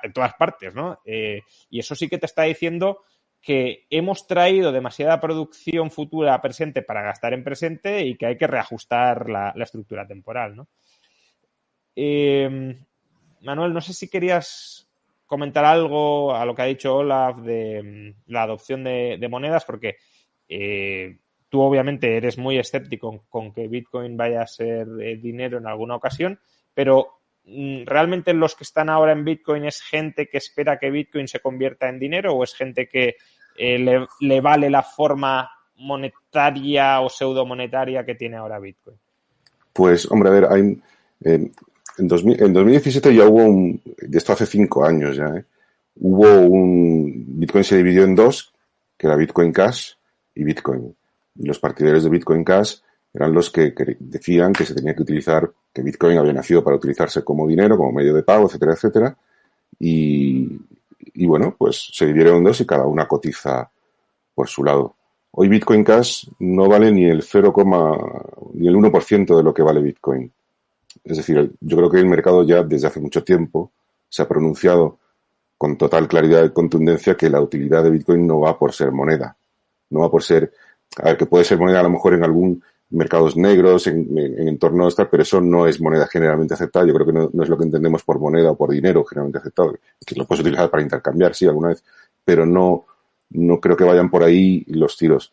en todas partes, ¿no? Y eso sí que te está diciendo que hemos traído demasiada producción futura a presente para gastar en presente y que hay que reajustar la estructura temporal, ¿no? Manuel, no sé si querías comentar algo a lo que ha dicho Olaf de la adopción de monedas, porque tú obviamente eres muy escéptico con que Bitcoin vaya a ser dinero en alguna ocasión, pero ¿realmente los que están ahora en Bitcoin es gente que espera que Bitcoin se convierta en dinero, o es gente que le vale la forma monetaria o pseudomonetaria que tiene ahora Bitcoin? Pues, hombre, a ver, en 2017 ya hubo de esto hace 5 años ya, Bitcoin se dividió en dos, que era Bitcoin Cash y Bitcoin. Y los partidarios de Bitcoin Cash eran los que decían que se tenía que utilizar, que Bitcoin había nacido para utilizarse como dinero, como medio de pago, etcétera, etcétera. Y bueno, pues se dividieron en dos y cada una cotiza por su lado. Hoy Bitcoin Cash no vale ni el 1% de lo que vale Bitcoin. Es decir, yo creo que el mercado ya desde hace mucho tiempo se ha pronunciado con total claridad y contundencia que la utilidad de Bitcoin no va por ser moneda. No va por ser, a ver, que puede ser moneda a lo mejor en algún mercados negros, en entornos tal, pero eso no es moneda generalmente aceptada. Yo creo que no es lo que entendemos por moneda o por dinero generalmente aceptado. Que lo puedes utilizar para intercambiar, sí, alguna vez, pero no creo que vayan por ahí los tiros.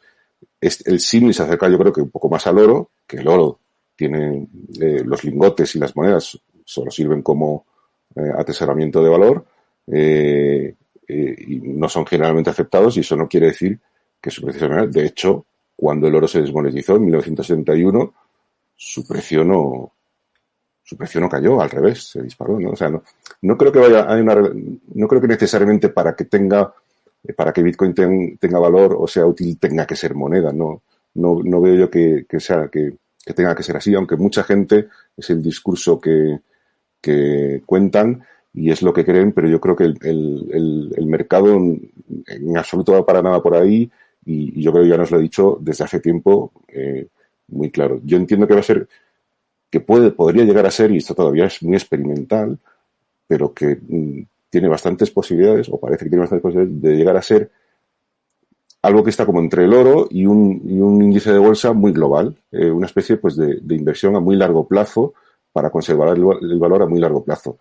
El símil se acerca, yo creo que un poco más al oro, que el oro tiene los lingotes y las monedas solo sirven como atesoramiento de valor. y no son generalmente aceptados, y eso no quiere decir que su precio sea menor. De hecho, cuando el oro se desmonetizó en 1971, su precio no cayó, al revés, se disparó, ¿no? O sea, no creo que no creo que necesariamente para que Bitcoin tenga valor o sea útil tenga que ser moneda, no veo yo que tenga que ser así, aunque mucha gente es el discurso que cuentan y es lo que creen, pero yo creo que el mercado en absoluto va para nada por ahí, y yo creo que ya nos lo he dicho desde hace tiempo, muy claro. Yo entiendo que podría llegar a ser, y esto todavía es muy experimental, pero que tiene bastantes posibilidades, o parece que tiene bastantes posibilidades de llegar a ser algo que está como entre el oro y un índice de bolsa muy global, una especie pues de inversión a muy largo plazo para conservar el valor a muy largo plazo.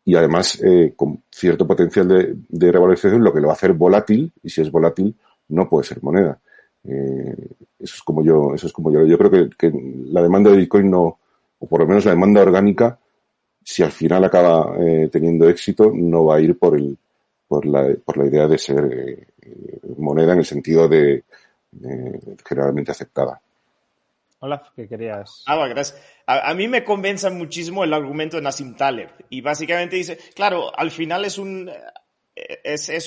Y además con cierto potencial de revalorización, lo que lo va a hacer volátil, y si es volátil no puede ser moneda. Eso es como yo creo que la demanda de Bitcoin o por lo menos la demanda orgánica, si al final acaba teniendo éxito, no va a ir por la idea de ser moneda en el sentido de generalmente aceptada. Olaf, ¿qué querías? Gracias. A mí me convence muchísimo el argumento de Nassim Taleb, y básicamente dice, claro, al final es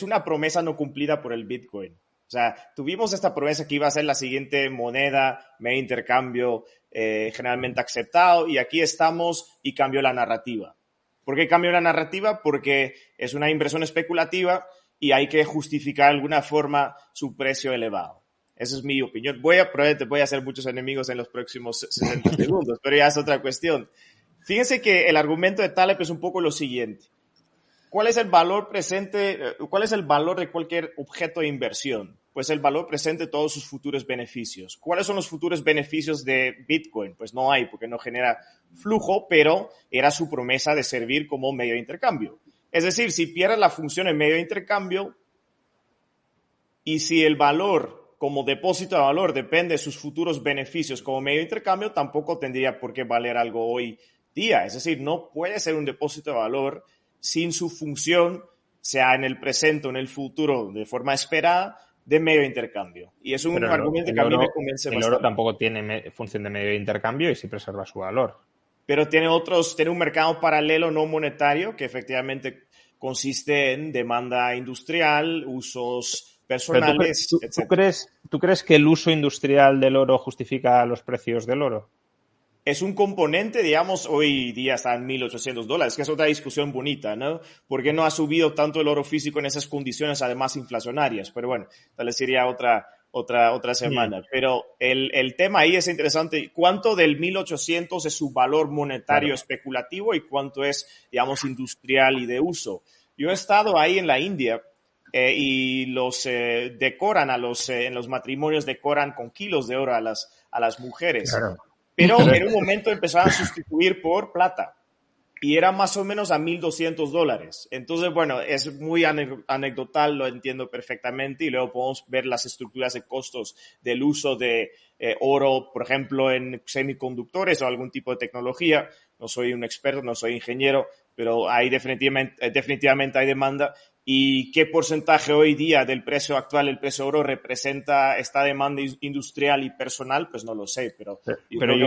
una promesa no cumplida por el Bitcoin. O sea, tuvimos esta promesa que iba a ser la siguiente moneda, medio de intercambio generalmente aceptado, y aquí estamos y cambió la narrativa. ¿Por qué cambió la narrativa? Porque es una inversión especulativa y hay que justificar de alguna forma su precio elevado. Esa es mi opinión. Probablemente voy a hacer muchos enemigos en los próximos 60 segundos, pero ya es otra cuestión. Fíjense que el argumento de Taleb es un poco lo siguiente. ¿Cuál es el valor presente? ¿Cuál es el valor de cualquier objeto de inversión? Pues el valor presente de todos sus futuros beneficios. ¿Cuáles son los futuros beneficios de Bitcoin? Pues no hay, porque no genera flujo, pero era su promesa de servir como medio de intercambio. Es decir, si pierde la función en medio de intercambio, y si el valor como depósito de valor depende de sus futuros beneficios como medio de intercambio, tampoco tendría por qué valer algo hoy día. Es decir, no puede ser un depósito de valor sin su función, sea en el presente o en el futuro, de forma esperada, de medio de intercambio. Y es un argumento que a mí me convence bastante. El oro tampoco tiene función de medio de intercambio y sí preserva su valor. Pero tiene un mercado paralelo no monetario que efectivamente consiste en demanda industrial, usos personales, etc. ¿Tú crees que el uso industrial del oro justifica los precios del oro? Es un componente, digamos, hoy día está en $1,800, que es otra discusión bonita, ¿no? ¿Por qué no ha subido tanto el oro físico en esas condiciones, además inflacionarias? Pero bueno, tal vez sería otra semana. Pero el tema ahí es interesante. ¿Cuánto del 1,800 es su valor monetario especulativo y cuánto es, digamos, industrial y de uso? Yo he estado ahí en la India y los decoran en los matrimonios decoran con kilos de oro a las mujeres. Claro. Pero en un momento empezaron a sustituir por plata y era más o menos a $1,200. Entonces, bueno, es muy anecdotal, lo entiendo perfectamente, y luego podemos ver las estructuras de costos del uso de oro, por ejemplo, en semiconductores o algún tipo de tecnología. No soy un experto, no soy ingeniero, pero hay definitivamente hay demanda. ¿Y qué porcentaje hoy día del precio actual, el precio oro, representa esta demanda industrial y personal? Pues no lo sé, pero yo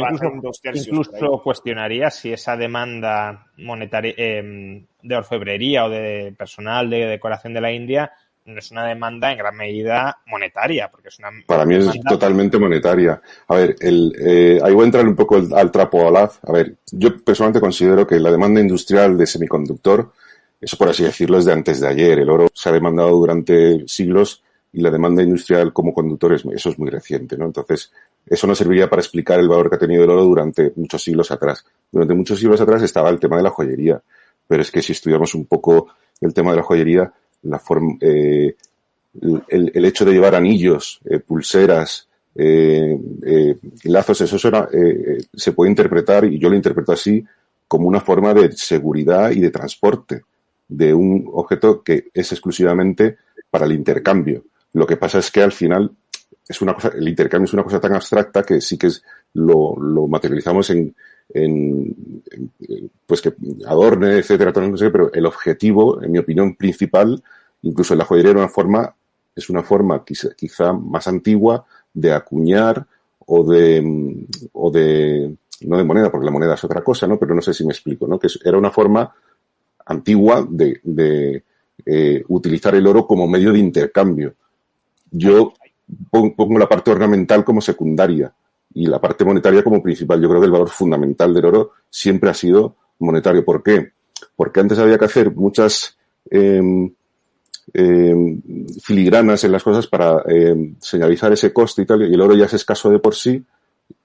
incluso cuestionaría si esa demanda monetaria de orfebrería o de personal de decoración de la India no es una demanda en gran medida monetaria, porque es una... Para mí es totalmente monetaria. A ver, ahí voy a entrar un poco al trapo a Olaf. A ver, yo personalmente considero que la demanda industrial de semiconductor, eso por así decirlo, es de antes de ayer. El oro se ha demandado durante siglos y la demanda industrial como conductor, eso es muy reciente, ¿no? Entonces, eso no serviría para explicar el valor que ha tenido el oro durante muchos siglos atrás. Durante muchos siglos atrás estaba el tema de la joyería, pero es que si estudiamos un poco el tema de la joyería, el hecho de llevar anillos, pulseras, lazos, eso se puede interpretar, y yo lo interpreto así, como una forma de seguridad y de transporte de un objeto que es exclusivamente para el intercambio. Lo que pasa es que al final el intercambio es una cosa tan abstracta que sí que lo materializamos en pues que adorne, etcétera, no sé, pero el objetivo, en mi opinión principal, incluso la joyería es una forma quizá más antigua de acuñar o de, no de moneda, porque la moneda es otra cosa, ¿no? Pero no sé si me explico, ¿no? Que era una forma antigua de utilizar el oro como medio de intercambio. Yo pongo la parte ornamental como secundaria y la parte monetaria como principal. Yo creo que el valor fundamental del oro siempre ha sido monetario. ¿Por qué? Porque antes había que hacer muchas filigranas en las cosas para señalizar ese coste y tal, y el oro ya es escaso de por sí,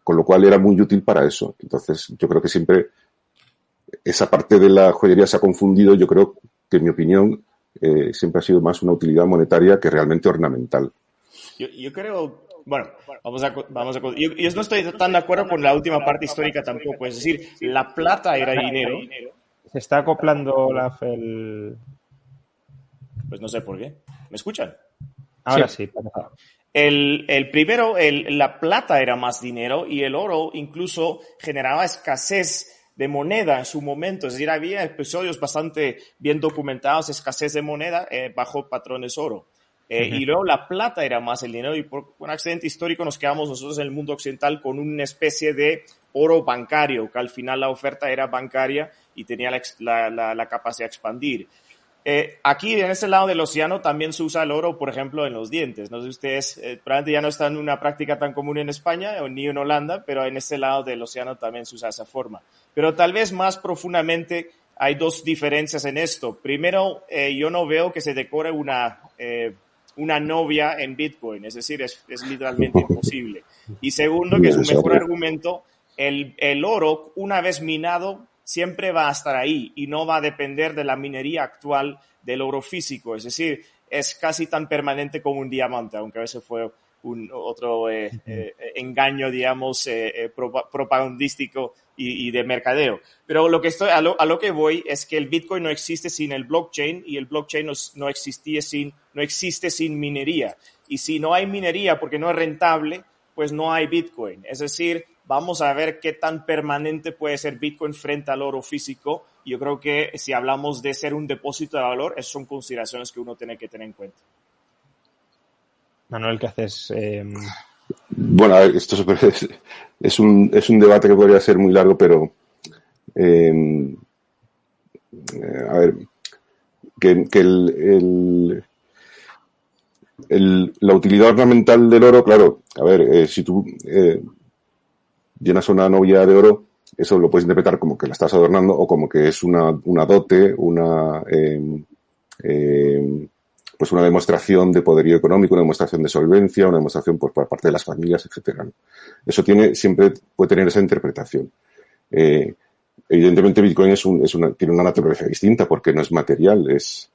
con lo cual era muy útil para eso. Entonces, yo creo que siempre esa parte de la joyería se ha confundido. Yo creo que, en mi opinión, siempre ha sido más una utilidad monetaria que realmente ornamental. Yo creo, bueno, yo no estoy tan de acuerdo con la última parte histórica tampoco. Es decir, la plata era dinero. Se está acoplando Pues no sé por qué. ¿Me escuchan? Ahora sí. El primero, la plata era más dinero y el oro incluso generaba escasez de moneda en su momento. Es decir, había episodios bastante bien documentados de escasez de moneda bajo patrones oro. Y luego la plata era más el dinero y por un accidente histórico nos quedamos nosotros en el mundo occidental con una especie de oro bancario, que al final la oferta era bancaria y tenía la capacidad de expandir. Aquí en este lado del océano también se usa el oro, por ejemplo, en los dientes. No sé si ustedes, probablemente ya no está en una práctica tan común en España ni en Holanda, pero en este lado del océano también se usa esa forma. Pero tal vez más profundamente hay dos diferencias en esto. Primero, yo no veo que se decore una novia en Bitcoin, es decir, es literalmente imposible. Y segundo, que es un mejor argumento, el oro, una vez minado, siempre va a estar ahí y no va a depender de la minería actual del oro físico. Es decir, es casi tan permanente como un diamante, aunque a veces fue otro engaño, digamos, propagandístico y de mercadeo. Pero a lo que voy es que el Bitcoin no existe sin el blockchain y el blockchain no existe sin minería. Y si no hay minería porque no es rentable, pues no hay Bitcoin. Es decir, vamos a ver qué tan permanente puede ser Bitcoin frente al oro físico. Yo creo que si hablamos de ser un depósito de valor, esas son consideraciones que uno tiene que tener en cuenta. Manuel, ¿qué haces? Bueno, a ver, esto es un debate que podría ser muy largo, pero a ver, la utilidad ornamental del oro, claro, a ver, si tú llenas una novia de oro, eso lo puedes interpretar como que la estás adornando o como que es una dote, pues una demostración de poderío económico, una demostración de solvencia, una demostración pues, por parte de las familias, etcétera. Eso siempre puede tener esa interpretación. Evidentemente Bitcoin tiene una naturaleza distinta porque no es material, es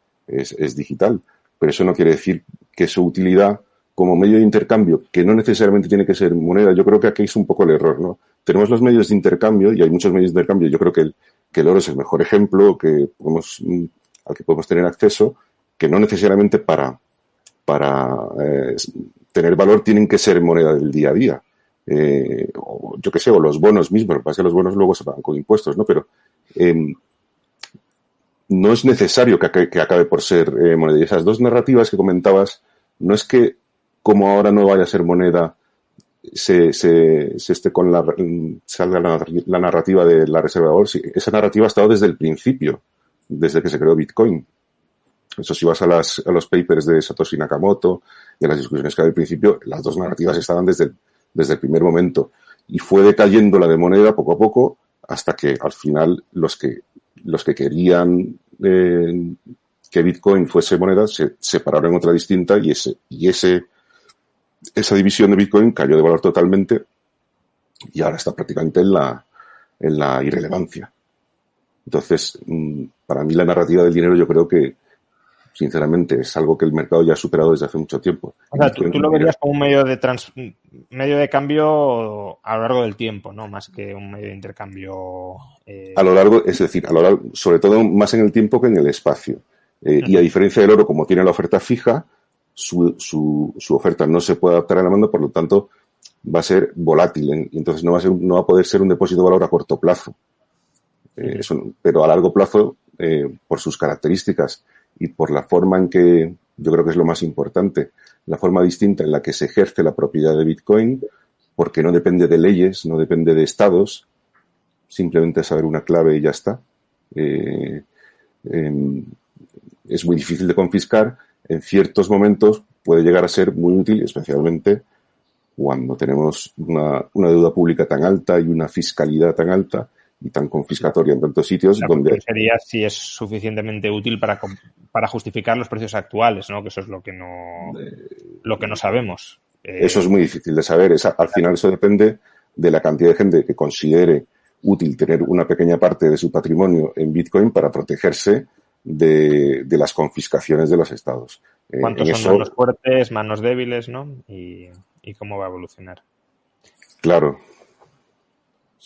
digital, pero eso no quiere decir que su utilidad como medio de intercambio, que no necesariamente tiene que ser moneda. Yo creo que aquí es un poco el error, ¿no? Tenemos los medios de intercambio y hay muchos medios de intercambio. Yo creo que el oro es el mejor ejemplo al que podemos tener acceso, que no necesariamente para tener valor tienen que ser moneda del día a día. O yo qué sé, o los bonos mismos. Lo que pasa es que los bonos luego se pagan con impuestos, ¿no? Pero no es necesario que acabe por ser moneda. Y esas dos narrativas que comentabas, no es que como ahora no vaya a ser moneda, salga la narrativa de la reserva de valor. Sí, esa narrativa ha estado desde el principio, desde que se creó Bitcoin. Eso si vas a los papers de Satoshi Nakamoto y a las discusiones que había al principio, las dos narrativas estaban desde el primer momento. Y fue decayendo la de moneda poco a poco hasta que al final los que querían que Bitcoin fuese moneda se separaron en otra distinta y esa división de Bitcoin cayó de valor totalmente y ahora está prácticamente en la irrelevancia. Entonces, para mí la narrativa del dinero yo creo que sinceramente es algo que el mercado ya ha superado desde hace mucho tiempo. O sea, tú lo verías como un medio de cambio a lo largo del tiempo, ¿no? Más que un medio de intercambio. A lo largo, sobre todo más en el tiempo que en el espacio. Y a diferencia del oro, como tiene la oferta fija, su oferta no se puede adaptar a la demanda, por lo tanto va a ser volátil y entonces no va a poder ser un depósito de valor a corto plazo. Pero a largo plazo, por sus características y por la forma en que, yo creo que es lo más importante, la forma distinta en la que se ejerce la propiedad de Bitcoin, porque no depende de leyes, no depende de estados, simplemente saber una clave y ya está. Es muy difícil de confiscar, en ciertos momentos puede llegar a ser muy útil, especialmente cuando tenemos una deuda pública tan alta y una fiscalidad tan alta y tan confiscatoria en tantos sitios La donde... cuestión sería si es suficientemente útil para justificar los precios actuales, ¿no? Que eso es lo que no sabemos. Eso es muy difícil de saber. Al final eso depende de la cantidad de gente que considere útil tener una pequeña parte de su patrimonio en Bitcoin para protegerse de las confiscaciones de los estados. ¿Cuántos son manos fuertes, manos débiles, ¿no? Y cómo va a evolucionar. Claro.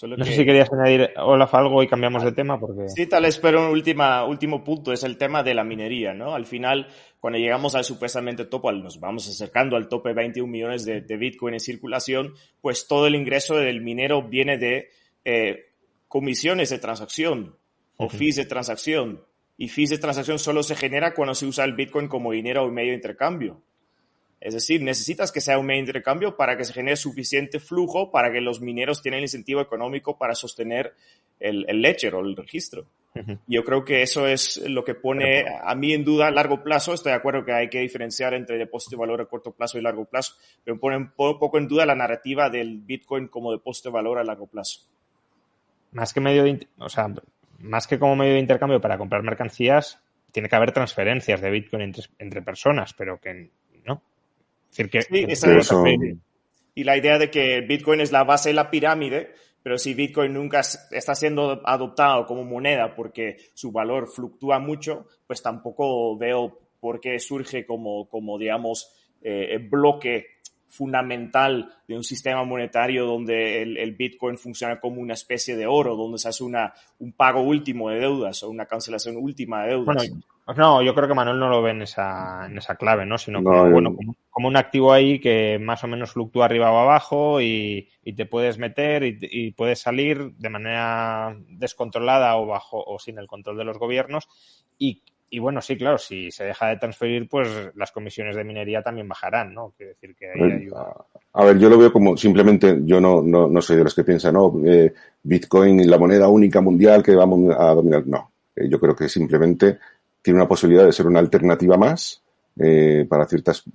No sé si querías añadir, Olaf, algo y cambiamos de tema porque... Sí, tal vez, pero un último punto es el tema de la minería, ¿no? Al final, cuando llegamos al supuestamente tope, nos vamos acercando al tope de 21 millones de Bitcoin en circulación, pues todo el ingreso del minero viene de comisiones de transacción o fees de transacción. Y fees de transacción solo se genera cuando se usa el Bitcoin como dinero o medio de intercambio. Es decir, necesitas que sea un medio de intercambio para que se genere suficiente flujo para que los mineros tengan el incentivo económico para sostener el ledger o el registro. Yo creo que eso es lo que pone a mí en duda a largo plazo. Estoy de acuerdo que hay que diferenciar entre depósito de valor a corto plazo y largo plazo, pero me pone un poco en duda la narrativa del Bitcoin como depósito de valor a largo plazo. Más que como medio de intercambio para comprar mercancías, tiene que haber transferencias de Bitcoin entre personas, pero que no. Es decir, y la idea de que Bitcoin es la base de la pirámide, pero si Bitcoin nunca está siendo adoptado como moneda porque su valor fluctúa mucho, pues tampoco veo por qué surge como digamos, bloque fundamental de un sistema monetario donde el Bitcoin funciona como una especie de oro, donde se hace un pago último de deudas o una cancelación última de deudas. Bueno, no, yo creo que Manuel no lo ve en esa clave, ¿no? Sino como un activo ahí que más o menos fluctúa arriba o abajo y te puedes meter y puedes salir de manera descontrolada o bajo o sin el control de los gobiernos y bueno, sí, claro, si se deja de transferir, pues las comisiones de minería también bajarán, ¿no? Quiere decir que ahí hay A ver, yo lo veo como simplemente, yo no soy de los que piensan, no, Bitcoin es la moneda única mundial que vamos a dominar. No, yo creo que simplemente tiene una posibilidad de ser una alternativa más para ciertas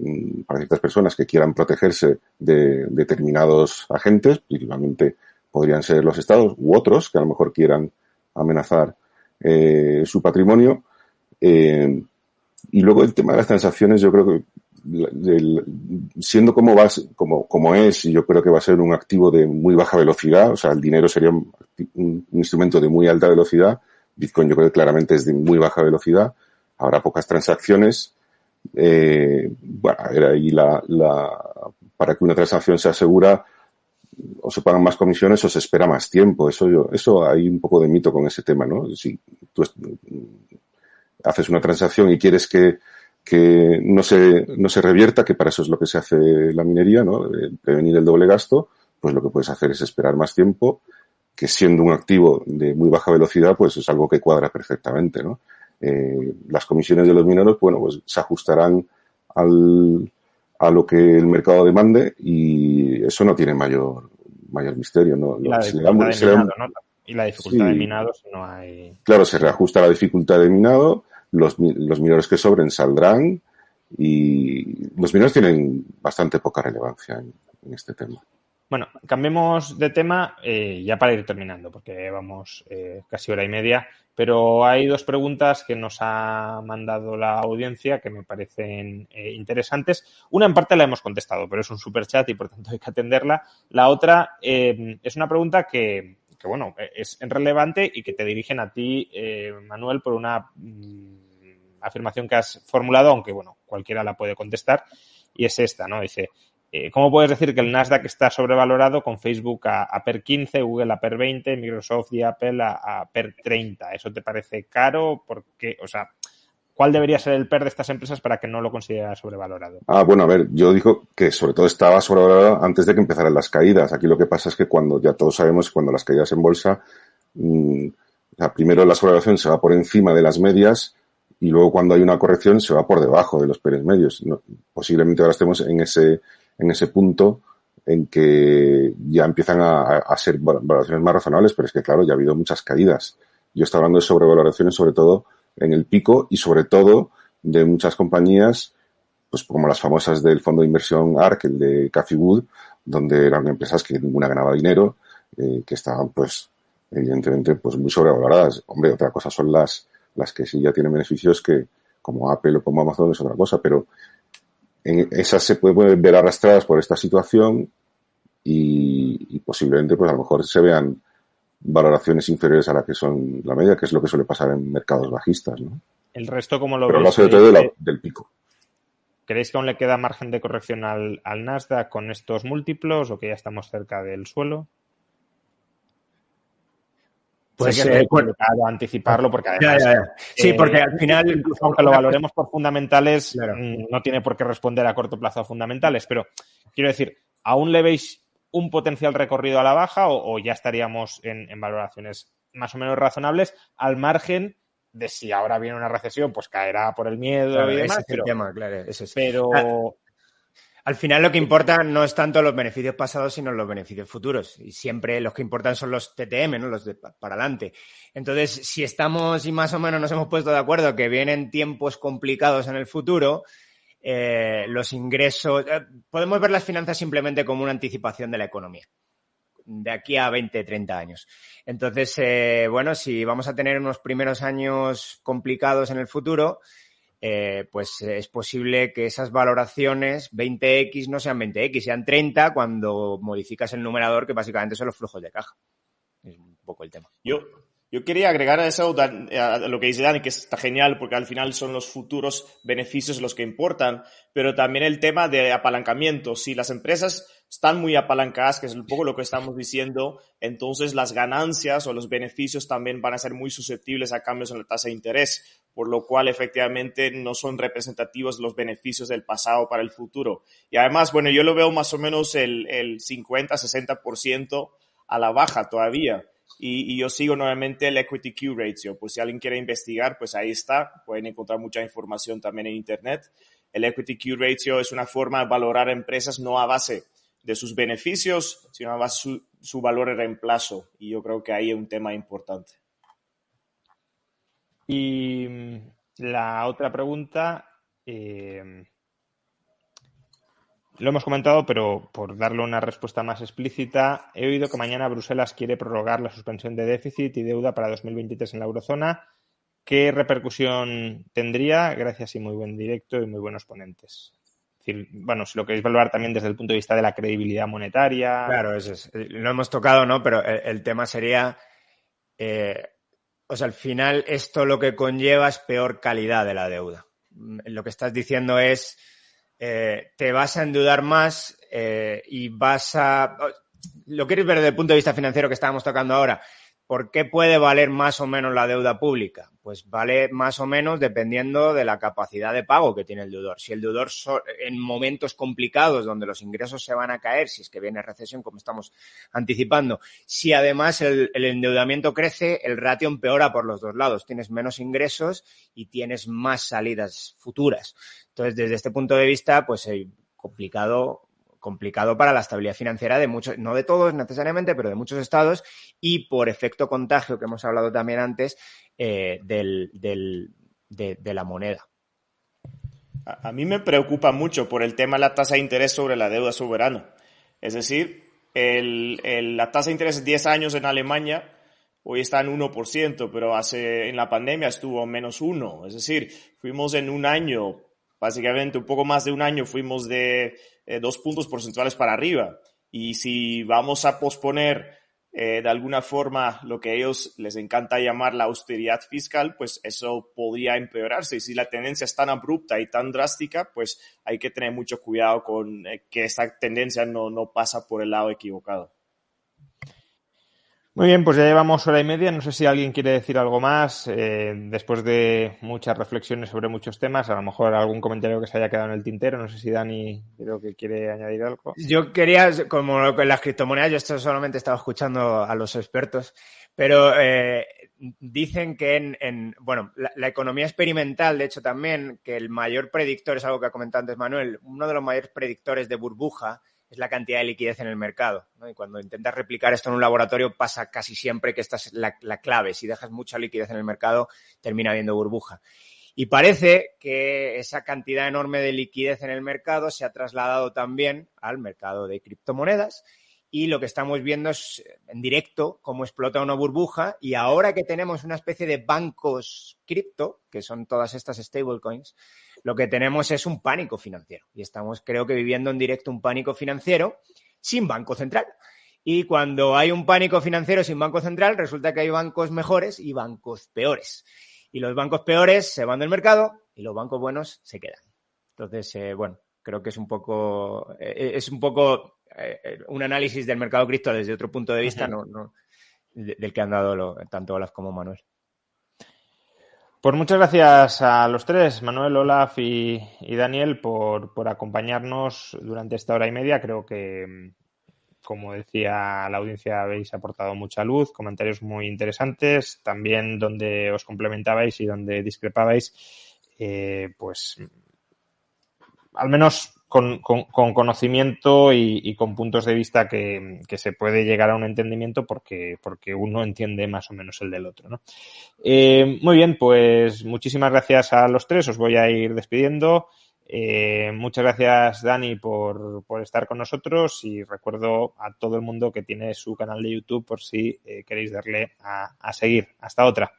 personas que quieran protegerse de determinados agentes, principalmente podrían ser los estados u otros que a lo mejor quieran amenazar su patrimonio. Y luego el tema de las transacciones, yo creo que siendo como es, yo creo que va a ser un activo de muy baja velocidad, o sea, el dinero sería un instrumento de muy alta velocidad. Bitcoin yo creo que claramente es de muy baja velocidad, habrá pocas transacciones. Bueno, a ver, ahí para que una transacción sea segura, o se pagan más comisiones o se espera más tiempo. Eso hay un poco de mito con ese tema, ¿no? Si tú haces una transacción y quieres que no se revierta, que para eso es lo que se hace la minería, ¿no? Prevenir el doble gasto, pues lo que puedes hacer es esperar más tiempo, que siendo un activo de muy baja velocidad, pues es algo que cuadra perfectamente, ¿no? Las comisiones de los mineros, bueno, pues se ajustarán a lo que el mercado demande y eso no tiene mayor misterio, ¿no? Y la dificultad de minado, si no hay... Claro, se reajusta la dificultad de minado, los mineros que sobren saldrán y los mineros tienen bastante poca relevancia en este tema. Bueno, cambiemos de tema ya para ir terminando, porque vamos casi hora y media, pero hay dos preguntas que nos ha mandado la audiencia que me parecen interesantes. Una en parte la hemos contestado, pero es un superchat y por tanto hay que atenderla. La otra es una pregunta que bueno, es relevante y que te dirigen a ti, Manuel, por una afirmación que has formulado, aunque bueno, cualquiera la puede contestar, y es esta, ¿no? Dice, ¿cómo puedes decir que el Nasdaq está sobrevalorado con Facebook a PER 15, Google a PER 20, Microsoft y Apple a PER 30? ¿Eso te parece caro? ¿Por qué? O sea, ¿cuál debería ser el PER de estas empresas para que no lo consideras sobrevalorado? Bueno, a ver, yo digo que sobre todo estaba sobrevalorado antes de que empezaran las caídas. Aquí lo que pasa es que ya todos sabemos que cuando las caídas en bolsa, primero la sobrevaloración se va por encima de las medias y luego cuando hay una corrección se va por debajo de los PERs medios. No, posiblemente ahora estemos en ese punto en que ya empiezan a ser valoraciones más razonables, pero es que, claro, ya ha habido muchas caídas. Yo estoy hablando de sobrevaloraciones, sobre todo en el pico y sobre todo de muchas compañías, pues como las famosas del fondo de inversión ARK, el de Cathie Wood, donde eran empresas que ninguna ganaba dinero, que estaban, pues, evidentemente, pues muy sobrevaloradas. Hombre, otra cosa son las que sí ya tienen beneficios que, como Apple o como Amazon, es otra cosa, pero esas se pueden ver arrastradas por esta situación y posiblemente, pues a lo mejor se vean valoraciones inferiores a la que son la media, que es lo que suele pasar en mercados bajistas, ¿no? ¿El resto cómo lo Pero veis? hablo sobre todo del pico. ¿Creéis que aún le queda margen de corrección al Nasdaq con estos múltiplos o que ya estamos cerca del suelo? Pues sé que es complicado anticiparlo porque además... Sí, porque al final... Incluso aunque lo valoremos por fundamentales, claro, no tiene por qué responder a corto plazo a fundamentales, pero quiero decir, ¿aún le veis un potencial recorrido a la baja o ya estaríamos en valoraciones más o menos razonables al margen de si ahora viene una recesión, pues caerá por el miedo claro, y demás? ese es el tema, claro, ese es. Pero... Al final lo que importa no es tanto los beneficios pasados, sino los beneficios futuros. Y siempre los que importan son los TTM, ¿no? Los de para adelante. Entonces, si estamos y más o menos nos hemos puesto de acuerdo que vienen tiempos complicados en el futuro, los ingresos... podemos ver las finanzas simplemente como una anticipación de la economía de aquí a 20, 30 años. Entonces, bueno, si vamos a tener unos primeros años complicados en el futuro... pues es posible que esas valoraciones 20x no sean 20x, sean 30 cuando modificas el numerador, que básicamente son los flujos de caja. Es un poco el tema. Yo quería agregar a eso a lo que dice Dani, que está genial porque al final son los futuros beneficios los que importan, pero también el tema de apalancamiento. Si las empresas están muy apalancadas, que es un poco lo que estamos diciendo, entonces las ganancias o los beneficios también van a ser muy susceptibles a cambios en la tasa de interés, por lo cual efectivamente no son representativos los beneficios del pasado para el futuro. Y además, bueno, yo lo veo más o menos el 50-60% a la baja todavía. Y yo sigo nuevamente el Equity Q Ratio, pues si alguien quiere investigar, pues ahí está, pueden encontrar mucha información también en internet. El Equity Q Ratio es una forma de valorar empresas no a base de sus beneficios, sino a base de su valor de reemplazo, y yo creo que ahí es un tema importante. Y la otra pregunta, lo hemos comentado, pero por darle una respuesta más explícita, he oído que mañana Bruselas quiere prorrogar la suspensión de déficit y deuda para 2023 en la eurozona. ¿Qué repercusión tendría? Gracias y muy buen directo y muy buenos ponentes. Es decir, bueno, si lo queréis valorar también desde el punto de vista de la credibilidad monetaria. Claro, eso es. Lo hemos tocado, ¿no? Pero el tema sería... o sea, al final esto lo que conlleva es peor calidad de la deuda. Lo que estás diciendo es... te vas a endeudar más y vas a... Lo quieres ver desde el punto de vista financiero que estábamos tocando ahora. ¿Por qué puede valer más o menos la deuda pública? Pues vale más o menos dependiendo de la capacidad de pago que tiene el deudor. Si el deudor en momentos complicados donde los ingresos se van a caer, si es que viene recesión como estamos anticipando, si además el endeudamiento crece, el ratio empeora por los dos lados. Tienes menos ingresos y tienes más salidas futuras. Entonces, desde este punto de vista, pues complicado para la estabilidad financiera de muchos, no de todos necesariamente, pero de muchos estados y por efecto contagio que hemos hablado también antes de la moneda. A mí me preocupa mucho por el tema de la tasa de interés sobre la deuda soberana. Es decir, la tasa de interés de 10 años en Alemania hoy está en 1%, pero en la pandemia estuvo menos 1%. Es decir, fuimos en un año, básicamente un poco más de un año, fuimos de 2 puntos porcentuales para arriba. Y si vamos a posponer de alguna forma lo que a ellos les encanta llamar la austeridad fiscal, pues eso podría empeorarse. Y si la tendencia es tan abrupta y tan drástica, pues hay que tener mucho cuidado con que esta tendencia no pasa por el lado equivocado. Muy bien, pues ya llevamos hora y media. No sé si alguien quiere decir algo más. Después de muchas reflexiones sobre muchos temas, a lo mejor algún comentario que se haya quedado en el tintero. No sé si Dani creo que quiere añadir algo. Yo quería, como con las criptomonedas, yo esto solamente estaba escuchando a los expertos, pero dicen que bueno, la economía experimental, de hecho también, que el mayor predictor, es algo que ha comentado antes Manuel, uno de los mayores predictores de burbuja es la cantidad de liquidez en el mercado, ¿no? Y cuando intentas replicar esto en un laboratorio pasa casi siempre que esta es la clave. Si dejas mucha liquidez en el mercado, termina habiendo burbuja. Y parece que esa cantidad enorme de liquidez en el mercado se ha trasladado también al mercado de criptomonedas y lo que estamos viendo es en directo cómo explota una burbuja y ahora que tenemos una especie de bancos cripto, que son todas estas stablecoins, lo que tenemos es un pánico financiero y estamos creo que viviendo en directo un pánico financiero sin banco central. Y cuando hay un pánico financiero sin banco central resulta que hay bancos mejores y bancos peores. Y los bancos peores se van del mercado y los bancos buenos se quedan. Entonces, bueno, creo que es un poco un análisis del mercado cripto desde otro punto de vista, no del que han dado tanto Olaf como Manuel. Pues muchas gracias a los tres, Manuel, Olaf y Daniel, por acompañarnos durante esta hora y media. Creo que, como decía la audiencia, habéis aportado mucha luz, comentarios muy interesantes, también donde os complementabais y donde discrepabais, pues al menos con conocimiento y con puntos de vista que se puede llegar a un entendimiento porque uno entiende más o menos el del otro, ¿no? Muy bien, pues muchísimas gracias a los tres, os voy a ir despidiendo. Muchas gracias, Dani, por estar con nosotros y recuerdo a todo el mundo que tiene su canal de YouTube por si queréis darle a seguir. Hasta otra.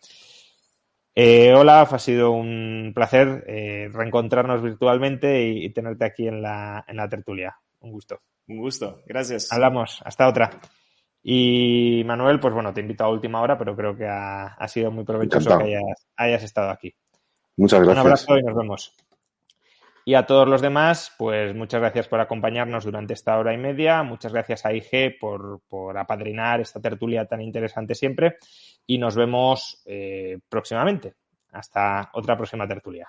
Olaf, ha sido un placer reencontrarnos virtualmente y tenerte aquí en la tertulia. Un gusto. Un gusto, gracias. Hablamos, hasta otra. Y Manuel, pues bueno, te invito a última hora, pero creo que ha sido muy provechoso Encantado. que hayas estado aquí. Muchas gracias. Un abrazo y nos vemos. Y a todos los demás, pues muchas gracias por acompañarnos durante esta hora y media. Muchas gracias a IG por apadrinar esta tertulia tan interesante siempre. Y nos vemos próximamente. Hasta otra próxima tertulia.